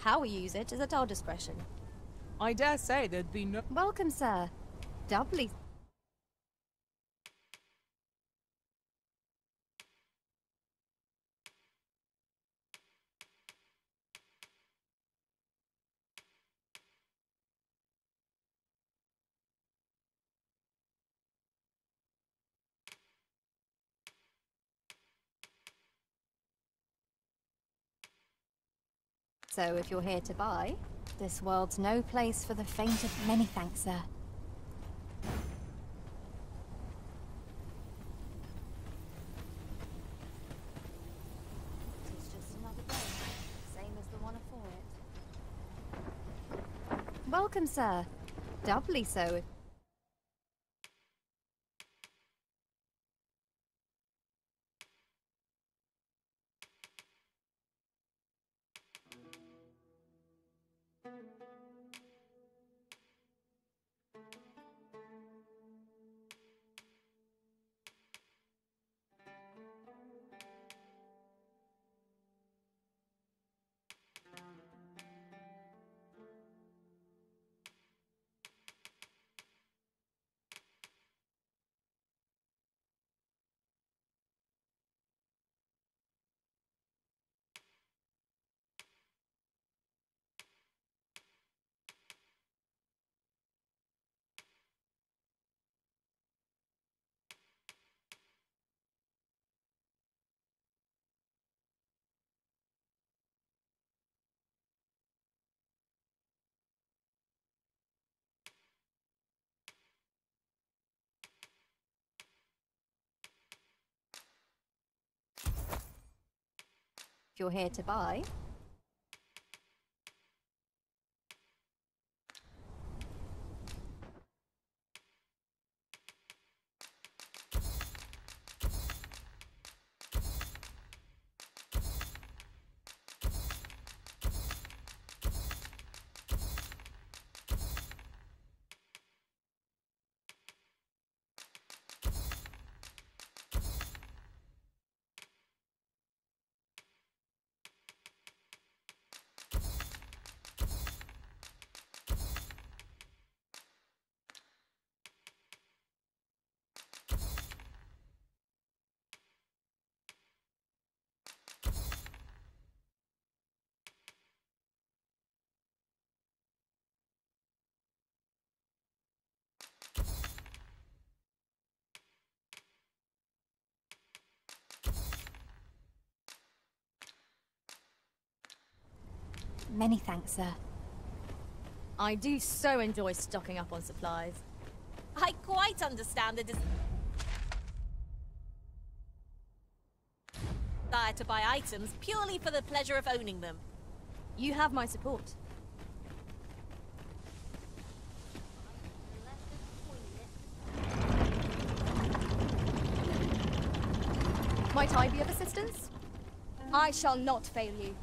[SPEAKER 6] How we use it is at our discretion.
[SPEAKER 4] I dare say there'd be no...
[SPEAKER 6] Welcome, sir. Doubly... So if you're here to buy, this world's no place for the faint of... Many thanks, sir. It's just another day, same as the one afore it. Welcome, sir. Doubly so. If you're here to buy... Many thanks, sir. I do so enjoy stocking up on supplies.
[SPEAKER 3] I quite understand the desire to buy items purely for the pleasure of owning them.
[SPEAKER 6] You have my support. Might I be of assistance? I shall not fail you.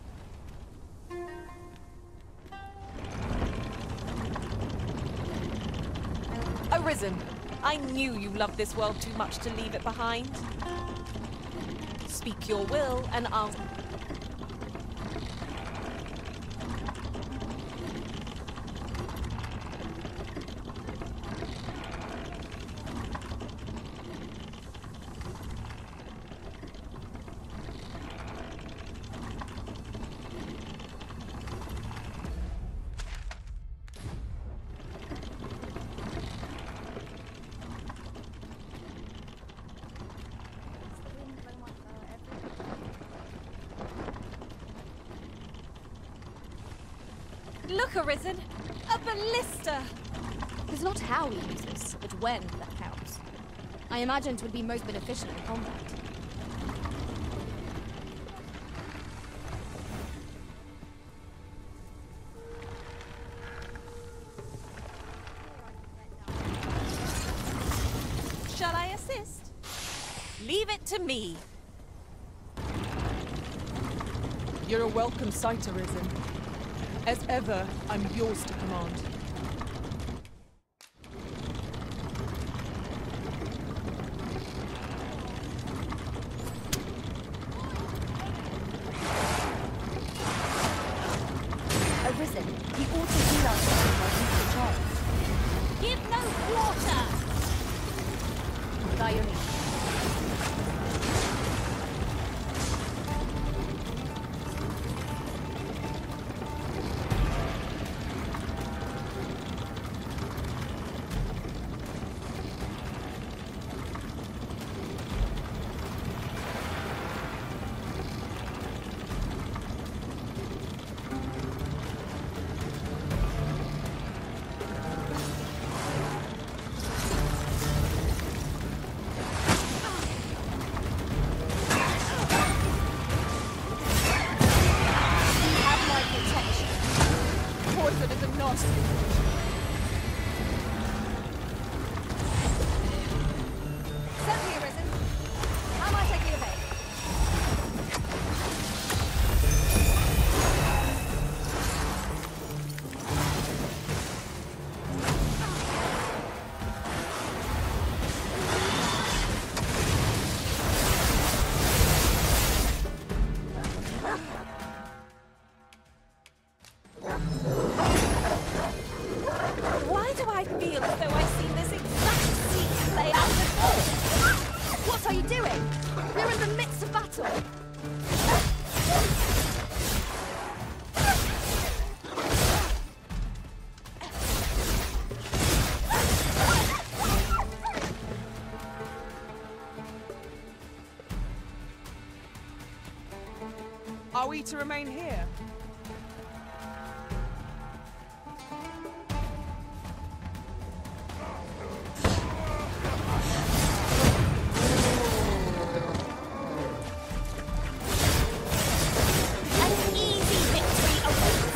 [SPEAKER 3] Arisen, I knew you loved this world too much to leave it behind. Speak your will, and I'll... Look, Arisen! A ballista!
[SPEAKER 6] It's not how we use this, but when that counts. I imagine it would be most beneficial in combat.
[SPEAKER 3] Shall I assist? Leave it to me.
[SPEAKER 4] You're a welcome sight, Arisen. As ever, I'm yours to command.
[SPEAKER 6] by your leave.
[SPEAKER 4] Poison is a nasty.
[SPEAKER 6] Certainly, Arisen. How might I take you of aid?
[SPEAKER 3] Why do I feel as though I've seen this exact scene play out before?
[SPEAKER 6] What are you doing? We're in the midst of battle.
[SPEAKER 4] Are we to remain here?
[SPEAKER 3] An easy victory awaits.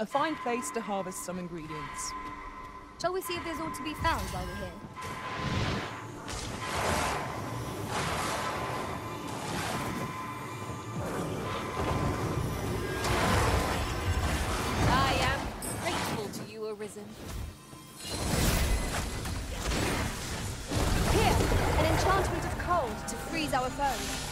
[SPEAKER 4] A fine place to harvest some ingredients.
[SPEAKER 6] Shall we see if there's all to be found while we're here?
[SPEAKER 3] I am grateful to you, Arisen.
[SPEAKER 6] Here, an enchantment of cold to freeze our foes.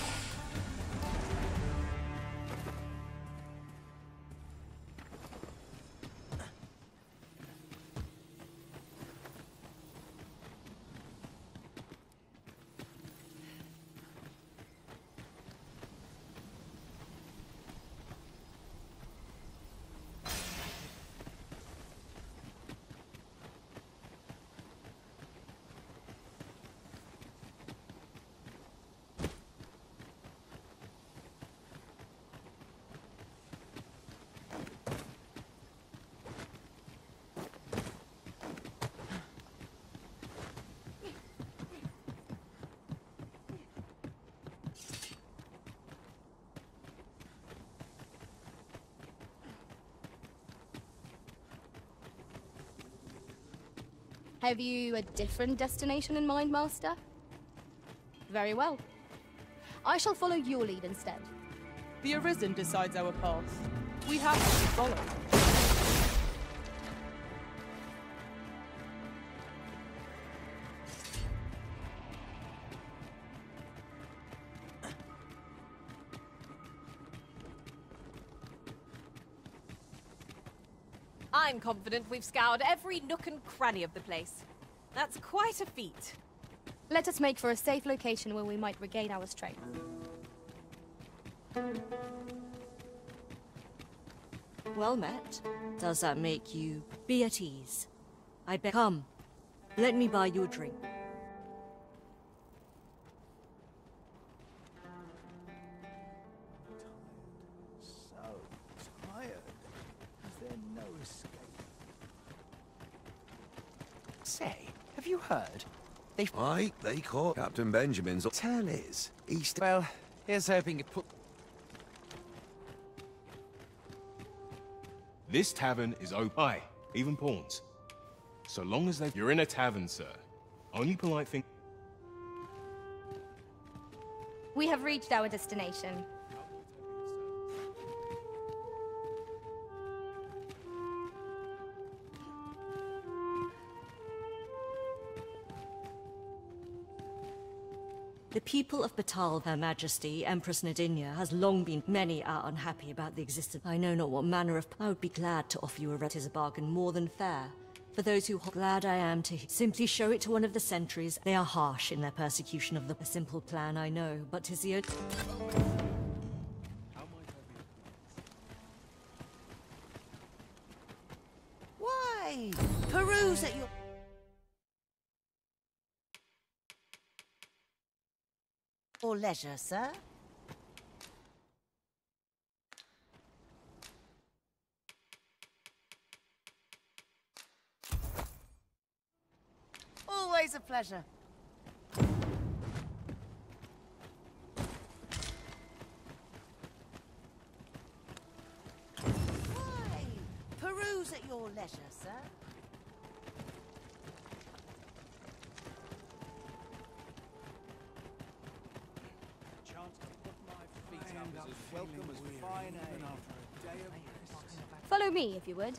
[SPEAKER 6] Have you a different destination in mind, Master? Very well. I shall follow your lead instead.
[SPEAKER 4] The Arisen decides our path. We have to follow.
[SPEAKER 3] I'm confident we've scoured every nook and cranny of the place. That's quite a feat.
[SPEAKER 6] Let us make for a safe location where we might regain our strength.
[SPEAKER 12] Well met. Does that make you be at ease? I bet. Come, let me buy you a drink.
[SPEAKER 23] So tired. Is there no escape?
[SPEAKER 17] Say, have you heard?
[SPEAKER 9] Aye, they caught Captain Benjamin's. Tell is, East.
[SPEAKER 17] Well, here's hoping it put.
[SPEAKER 13] This tavern is open. Aye, even pawns. So long as you're in a tavern, sir. Only polite thing...
[SPEAKER 6] We have reached our destination.
[SPEAKER 12] The people of Batal, Her Majesty, Empress Nadinia, has long been... Many are unhappy about the existence. I know not what manner of... I would be glad to offer you a a bargain more than fair. For those who... Glad I am to... Simply show it to one of the sentries. They are harsh in their persecution of the... A simple plan, I know, but 'tis the...
[SPEAKER 14] Why? Peruse at your... Or leisure, sir? Always a pleasure. Why? Peruse at your leisure, sir.
[SPEAKER 6] Follow me, if you would.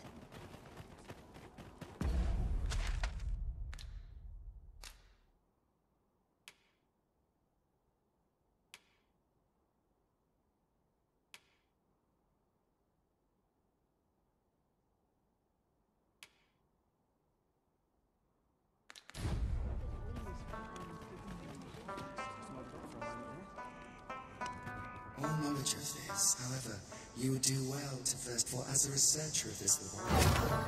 [SPEAKER 20] All knowledge of this, however, you would do well to first, for as a researcher of this laboratory...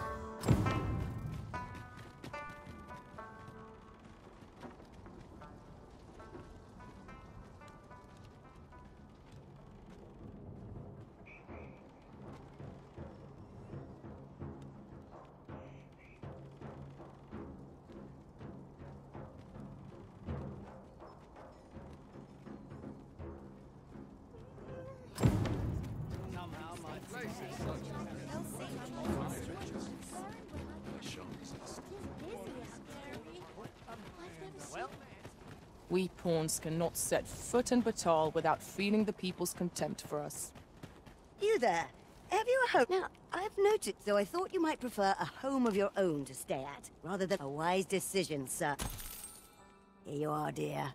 [SPEAKER 4] We pawns cannot set foot in Batal without feeling the people's contempt for us.
[SPEAKER 14] You there? Have you a home? Now, I've noticed, though I thought you might prefer a home of your own to stay at, rather than a wise decision, sir. Here you are, dear.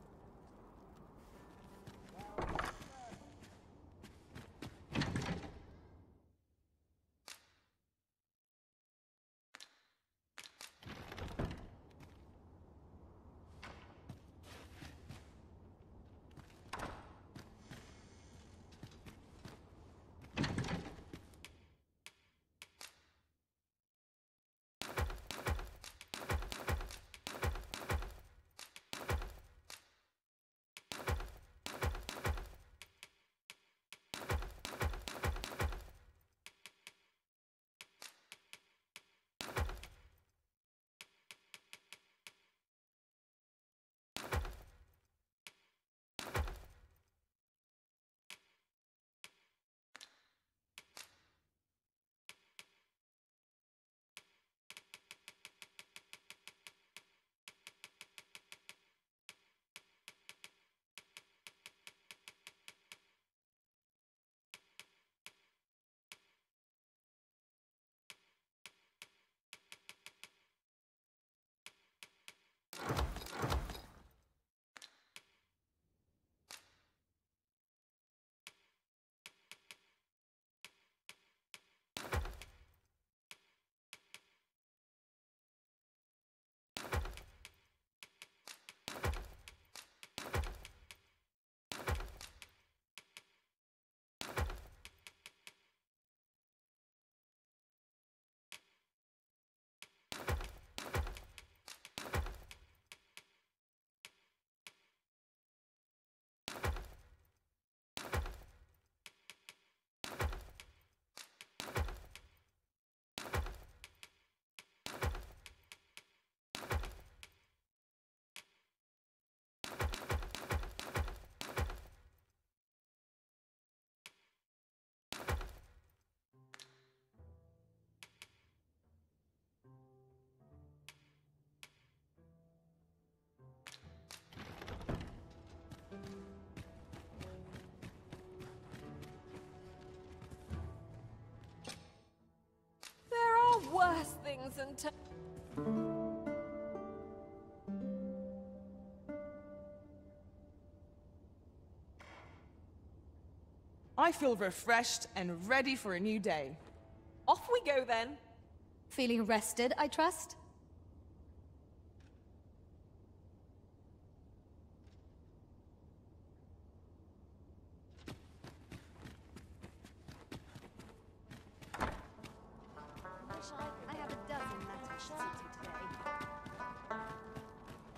[SPEAKER 3] wrongs and
[SPEAKER 4] I feel refreshed and ready for a new day.
[SPEAKER 3] Off we go then.
[SPEAKER 6] Feeling rested, I trust?
[SPEAKER 14] I have a dozen matters to see to today.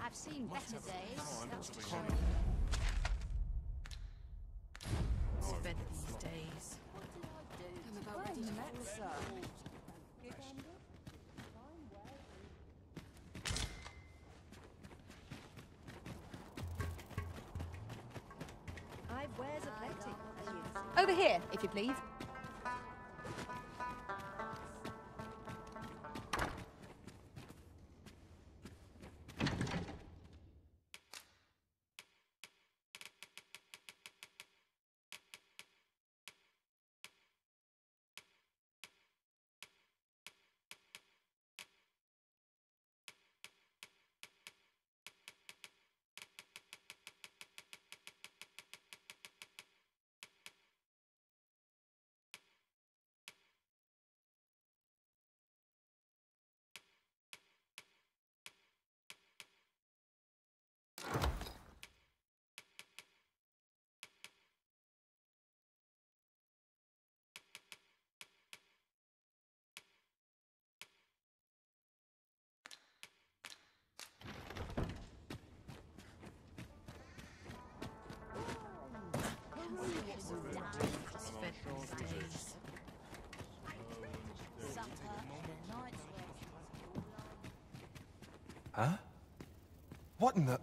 [SPEAKER 14] I've seen better days. That's for sure.
[SPEAKER 3] Spent these days.
[SPEAKER 14] I'm about ready to call, sir.
[SPEAKER 6] I've wares aplenty. Over here, if you please.
[SPEAKER 9] Huh? What in the...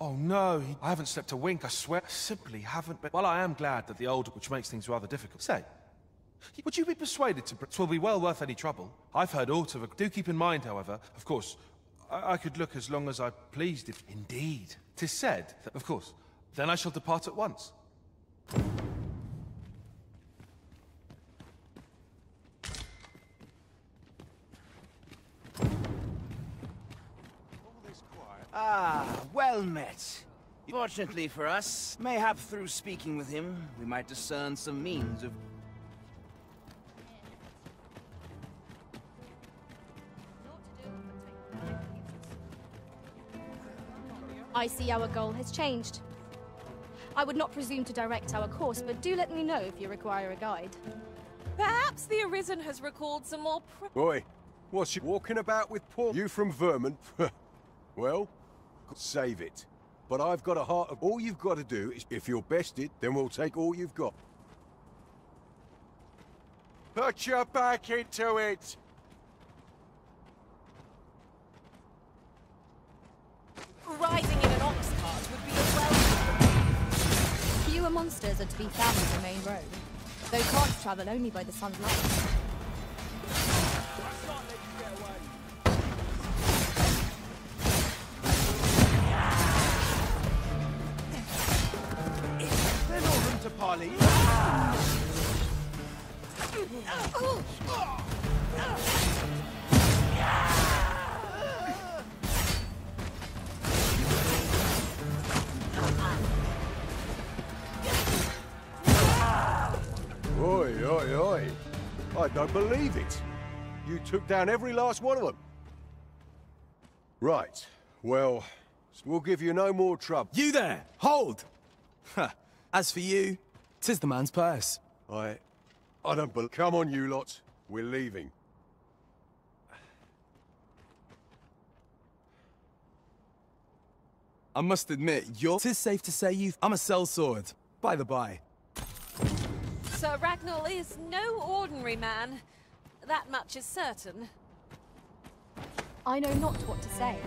[SPEAKER 9] Oh no, I haven't slept a wink, I swear. I simply haven't been... Well, I am glad that the old... which makes things rather difficult. Say, would you be persuaded to... 'Twill be well worth any trouble. I've heard aught of a... Do keep in mind, however, of course, I could look as long as I pleased if... Indeed. 'Tis said that, of course, then I shall depart at once.
[SPEAKER 7] Ah, well met. Fortunately for us, mayhap through speaking with him, we might discern some means of...
[SPEAKER 6] I see our goal has changed. I would not presume to direct our course, but do let me know if you require a guide.
[SPEAKER 3] Perhaps the Arisen has recalled some more
[SPEAKER 15] Oi, what's you walking about with poor... You from Vermont? Well, save it. But I've got a heart of... All you've got to do is, if you're bested, then we'll take all you've got. Put your back into it!
[SPEAKER 3] Riding in an ox cart would be a welcome.
[SPEAKER 6] Fewer monsters are to be found on the main road, though carts travel only by the sun's light.
[SPEAKER 23] To parley.
[SPEAKER 15] Oi, oi, oi. I don't believe it. You took down every last one of them. Right. Well, we'll give you no more trouble.
[SPEAKER 8] You there! Hold! As for you, 'tis the man's purse.
[SPEAKER 15] I don't believe... Come on, you lot. We're leaving.
[SPEAKER 8] I must admit, Tis safe to say I'm a sellsword, by the by.
[SPEAKER 3] Sir Ragnall is no ordinary man. That much is certain.
[SPEAKER 6] I know not what to say.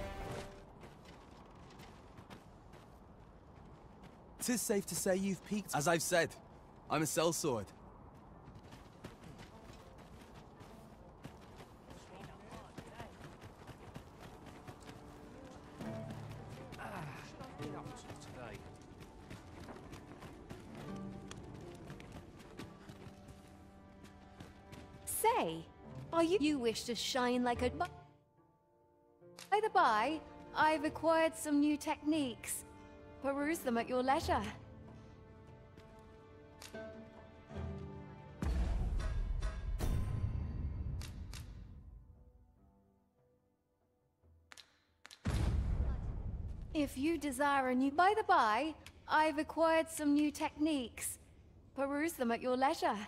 [SPEAKER 8] 'Tis safe to say you've peaked. As I've said, I'm a sellsword.
[SPEAKER 6] say, are you wish to shine like a... By the by, I've acquired some new techniques. Peruse them at your leisure. If you desire a new... By the by, I've acquired some new techniques. Peruse them at your leisure.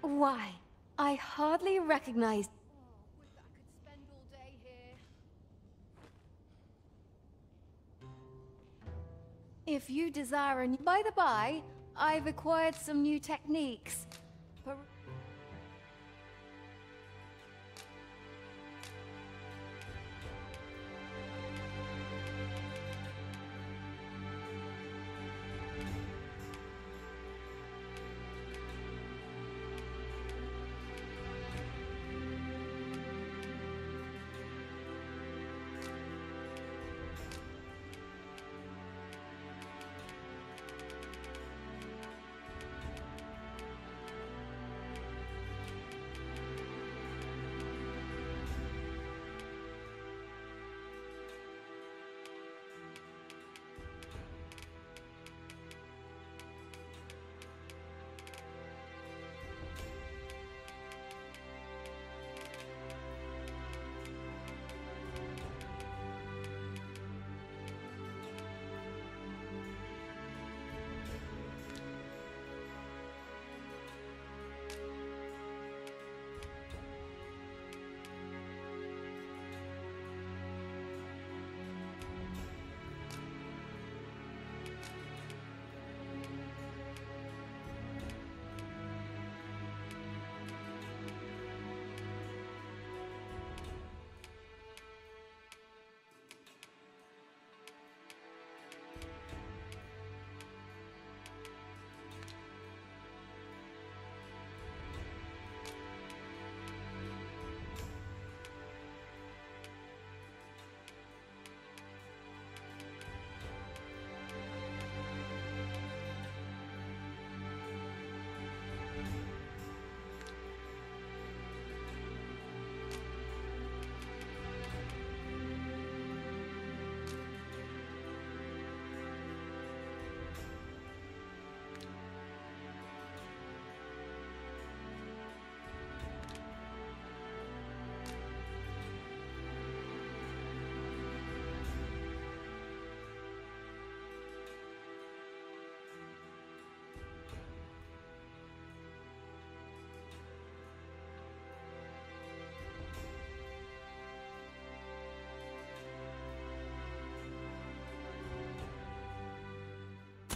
[SPEAKER 6] Why, I hardly recognize... If you desire a... By the by, I've acquired some new techniques.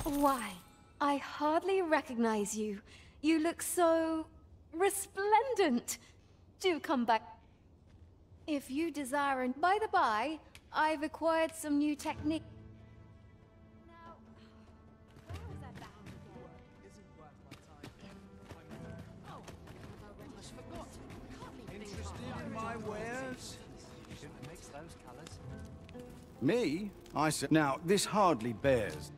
[SPEAKER 6] Why, I hardly recognize you. You look so... resplendent. Do come back. If you desire, and by the by, I've acquired some new technique.
[SPEAKER 23] Interested in my wares? Shouldn't mix those colors. Me? I said. Now, this hardly bears.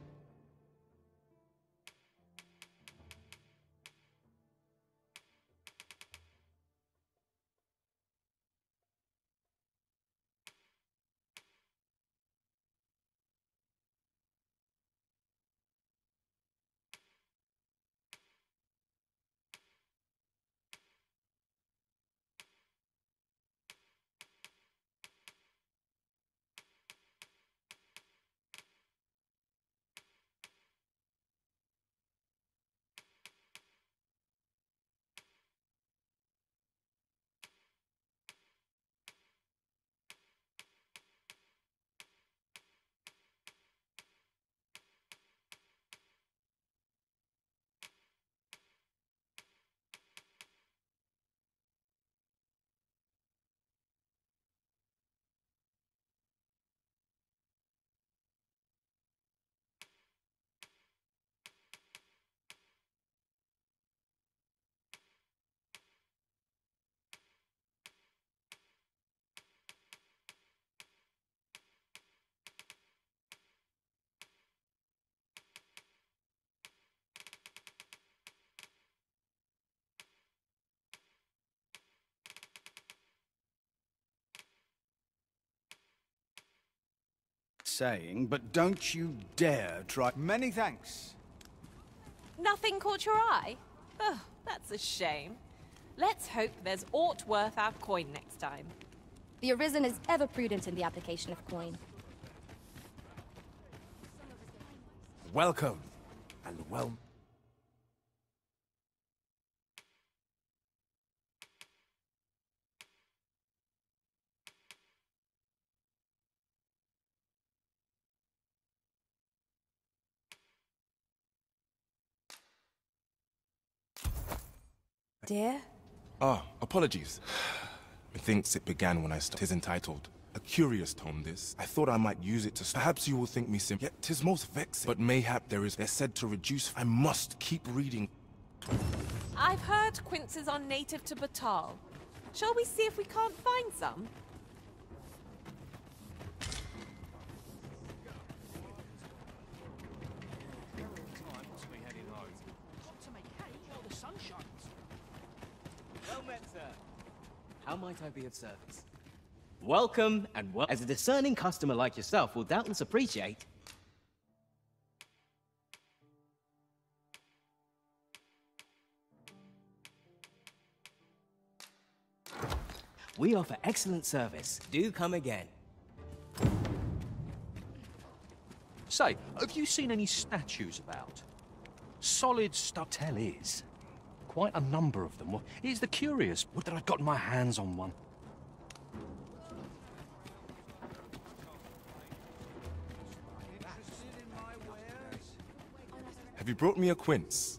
[SPEAKER 23] Saying, but don't you dare try. Many thanks.
[SPEAKER 3] Nothing caught your eye? Oh, that's a shame. Let's hope there's aught worth our coin next time.
[SPEAKER 6] The Arisen is ever prudent in the application of coin.
[SPEAKER 8] Welcome, and well...
[SPEAKER 1] dear?
[SPEAKER 13] Ah, apologies. Methinks it began when I stopped. 'Tis entitled A Curious Tome, this. I thought I might use it to... Perhaps you will think me simple, yet 'tis most vexing. But mayhap they're said to reduce... I must keep reading.
[SPEAKER 3] I've heard quinces are native to Batal. Shall we see if we can't find some?
[SPEAKER 18] Well met, sir. How might I be of service? Welcome, and as a discerning customer like yourself will doubtless appreciate. We offer excellent service. Do come again.
[SPEAKER 11] Say, have you seen any statues about? Solid stuff. Tell is. Quite a number of them. Here's the curious. Would that I'd gotten my hands on one.
[SPEAKER 13] Have you brought me a quince?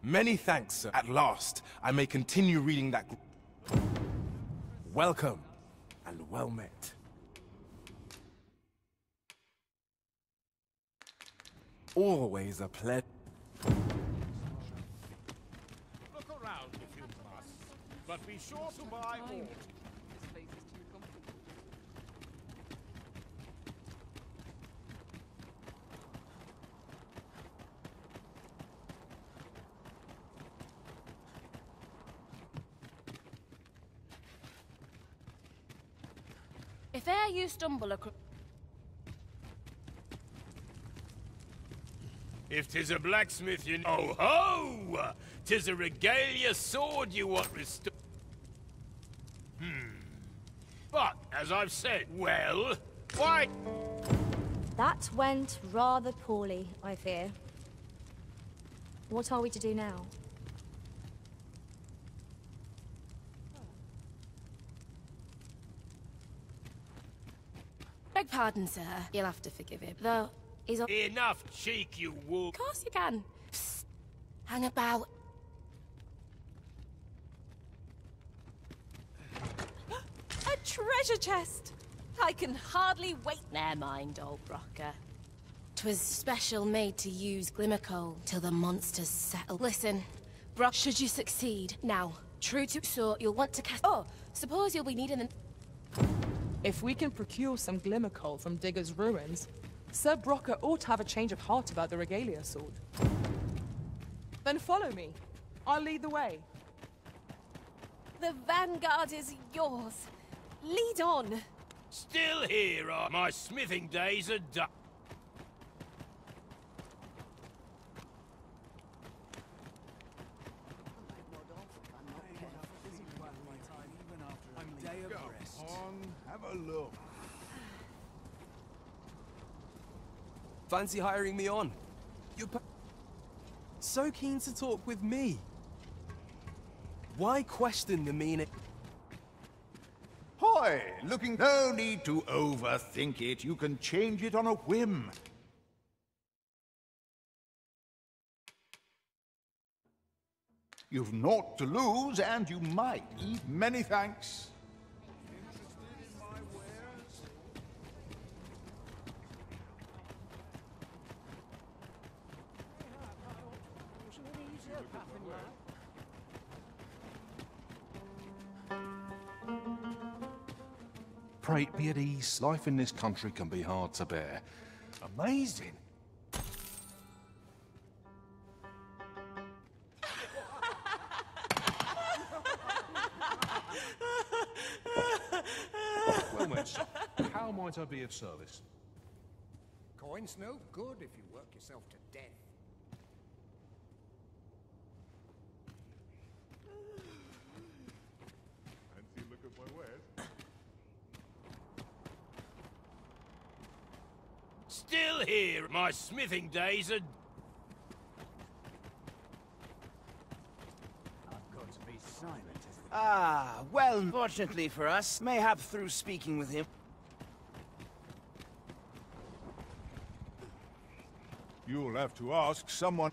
[SPEAKER 13] Many thanks, sir. At last, I may continue reading that... Welcome, and well met. Always a pleasure.
[SPEAKER 21] Look around if you must, but be sure to buy all.
[SPEAKER 1] If e'er you stumble across...
[SPEAKER 21] If 'tis a blacksmith you... Oh ho! 'Tis a regalia sword you want restored. But, as I've said, well... Why...
[SPEAKER 6] That went rather poorly, I fear. What are we to do now?
[SPEAKER 1] Beg pardon, sir. You'll have to forgive him. Though, he's...
[SPEAKER 21] Enough cheek, you wolf!
[SPEAKER 1] Of course you can. Psst. Hang about.
[SPEAKER 3] A treasure chest! I can hardly wait.
[SPEAKER 1] Never mind, old Brocker. 'Twas special made to use glimmer coal till the monsters settle. Listen, Brock, should you succeed, now, true to sort, you'll want to cast... Oh, suppose you'll be needing them...
[SPEAKER 4] If we can procure some glimmer coal from Digger's ruins, Sir Brocker ought to have a change of heart about the regalia sword. Then follow me. I'll lead the way.
[SPEAKER 3] The vanguard is yours. Lead on.
[SPEAKER 21] Still here are... My smithing days are done.
[SPEAKER 15] Have a look.
[SPEAKER 8] Fancy hiring me on? You're so keen to talk with me. Why question the meaning?
[SPEAKER 23] Hoy! Looking... No need to overthink it. You can change it on a whim. You've naught to lose, and you might eat. Many thanks.
[SPEAKER 9] Pray, be at ease. Life in this country can be hard to bear. Amazing. Well met, sir. How might I be of service?
[SPEAKER 19] Coin's no good if you work yourself to death.
[SPEAKER 5] Fancy a look at my wares?
[SPEAKER 21] Still here. My smithing days are...
[SPEAKER 23] I've got to be silent.
[SPEAKER 7] Ah, well, fortunately for us, mayhap through speaking with him.
[SPEAKER 23] You'll have to ask someone.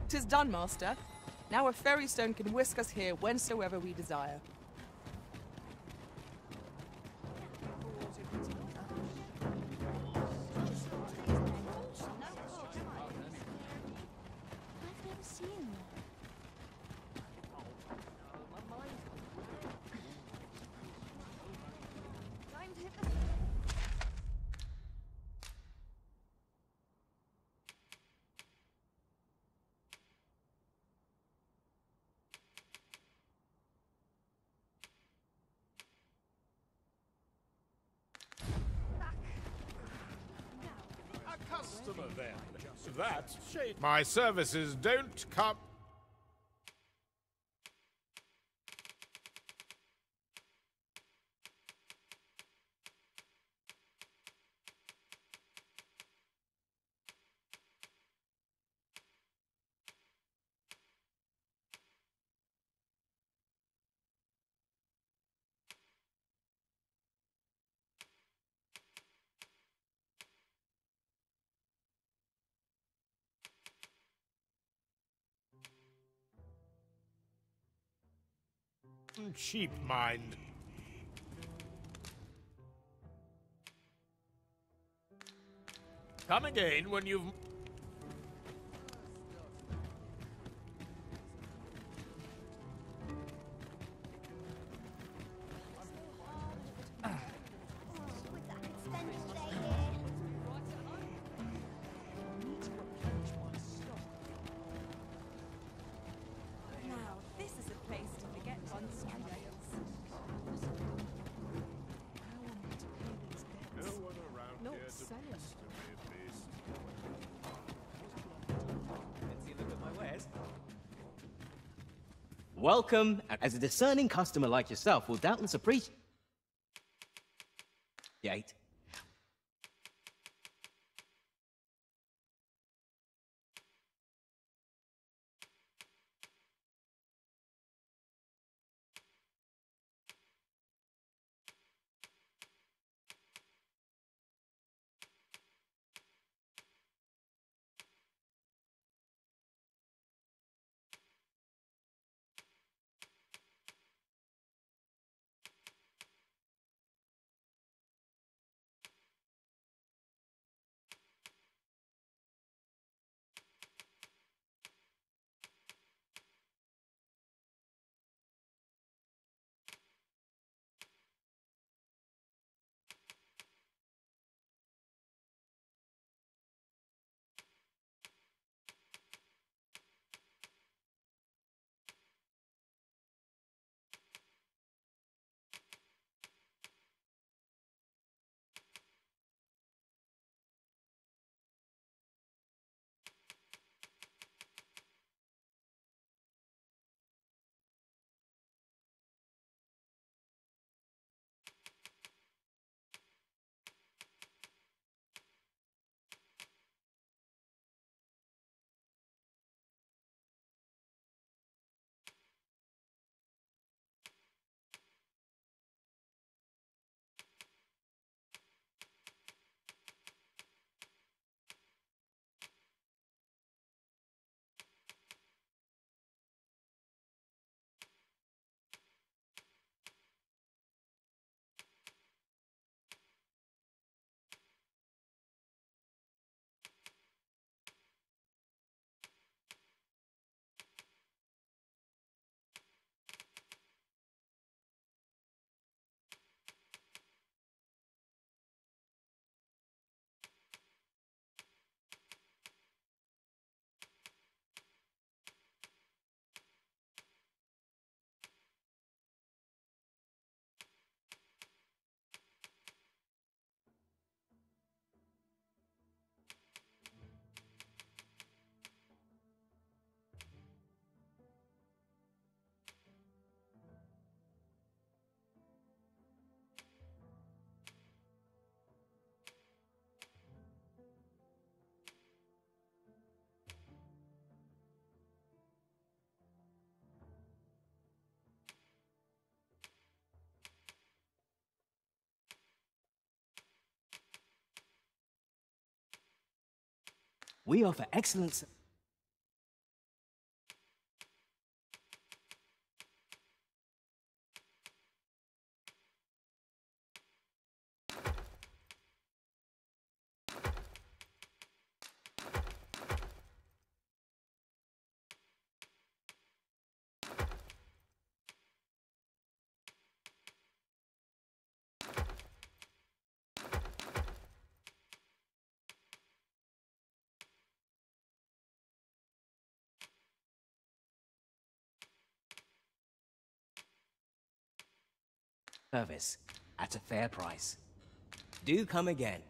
[SPEAKER 4] 'Tis done, Master. Now a ferry stone can whisk us here whensoever we desire.
[SPEAKER 21] Customer then. That shade. My services don't come. Cheap mind. Come again when you've...
[SPEAKER 18] Welcome, and as a discerning customer like yourself will doubtless appreciate. We offer excellence. service at a fair price. Do come again.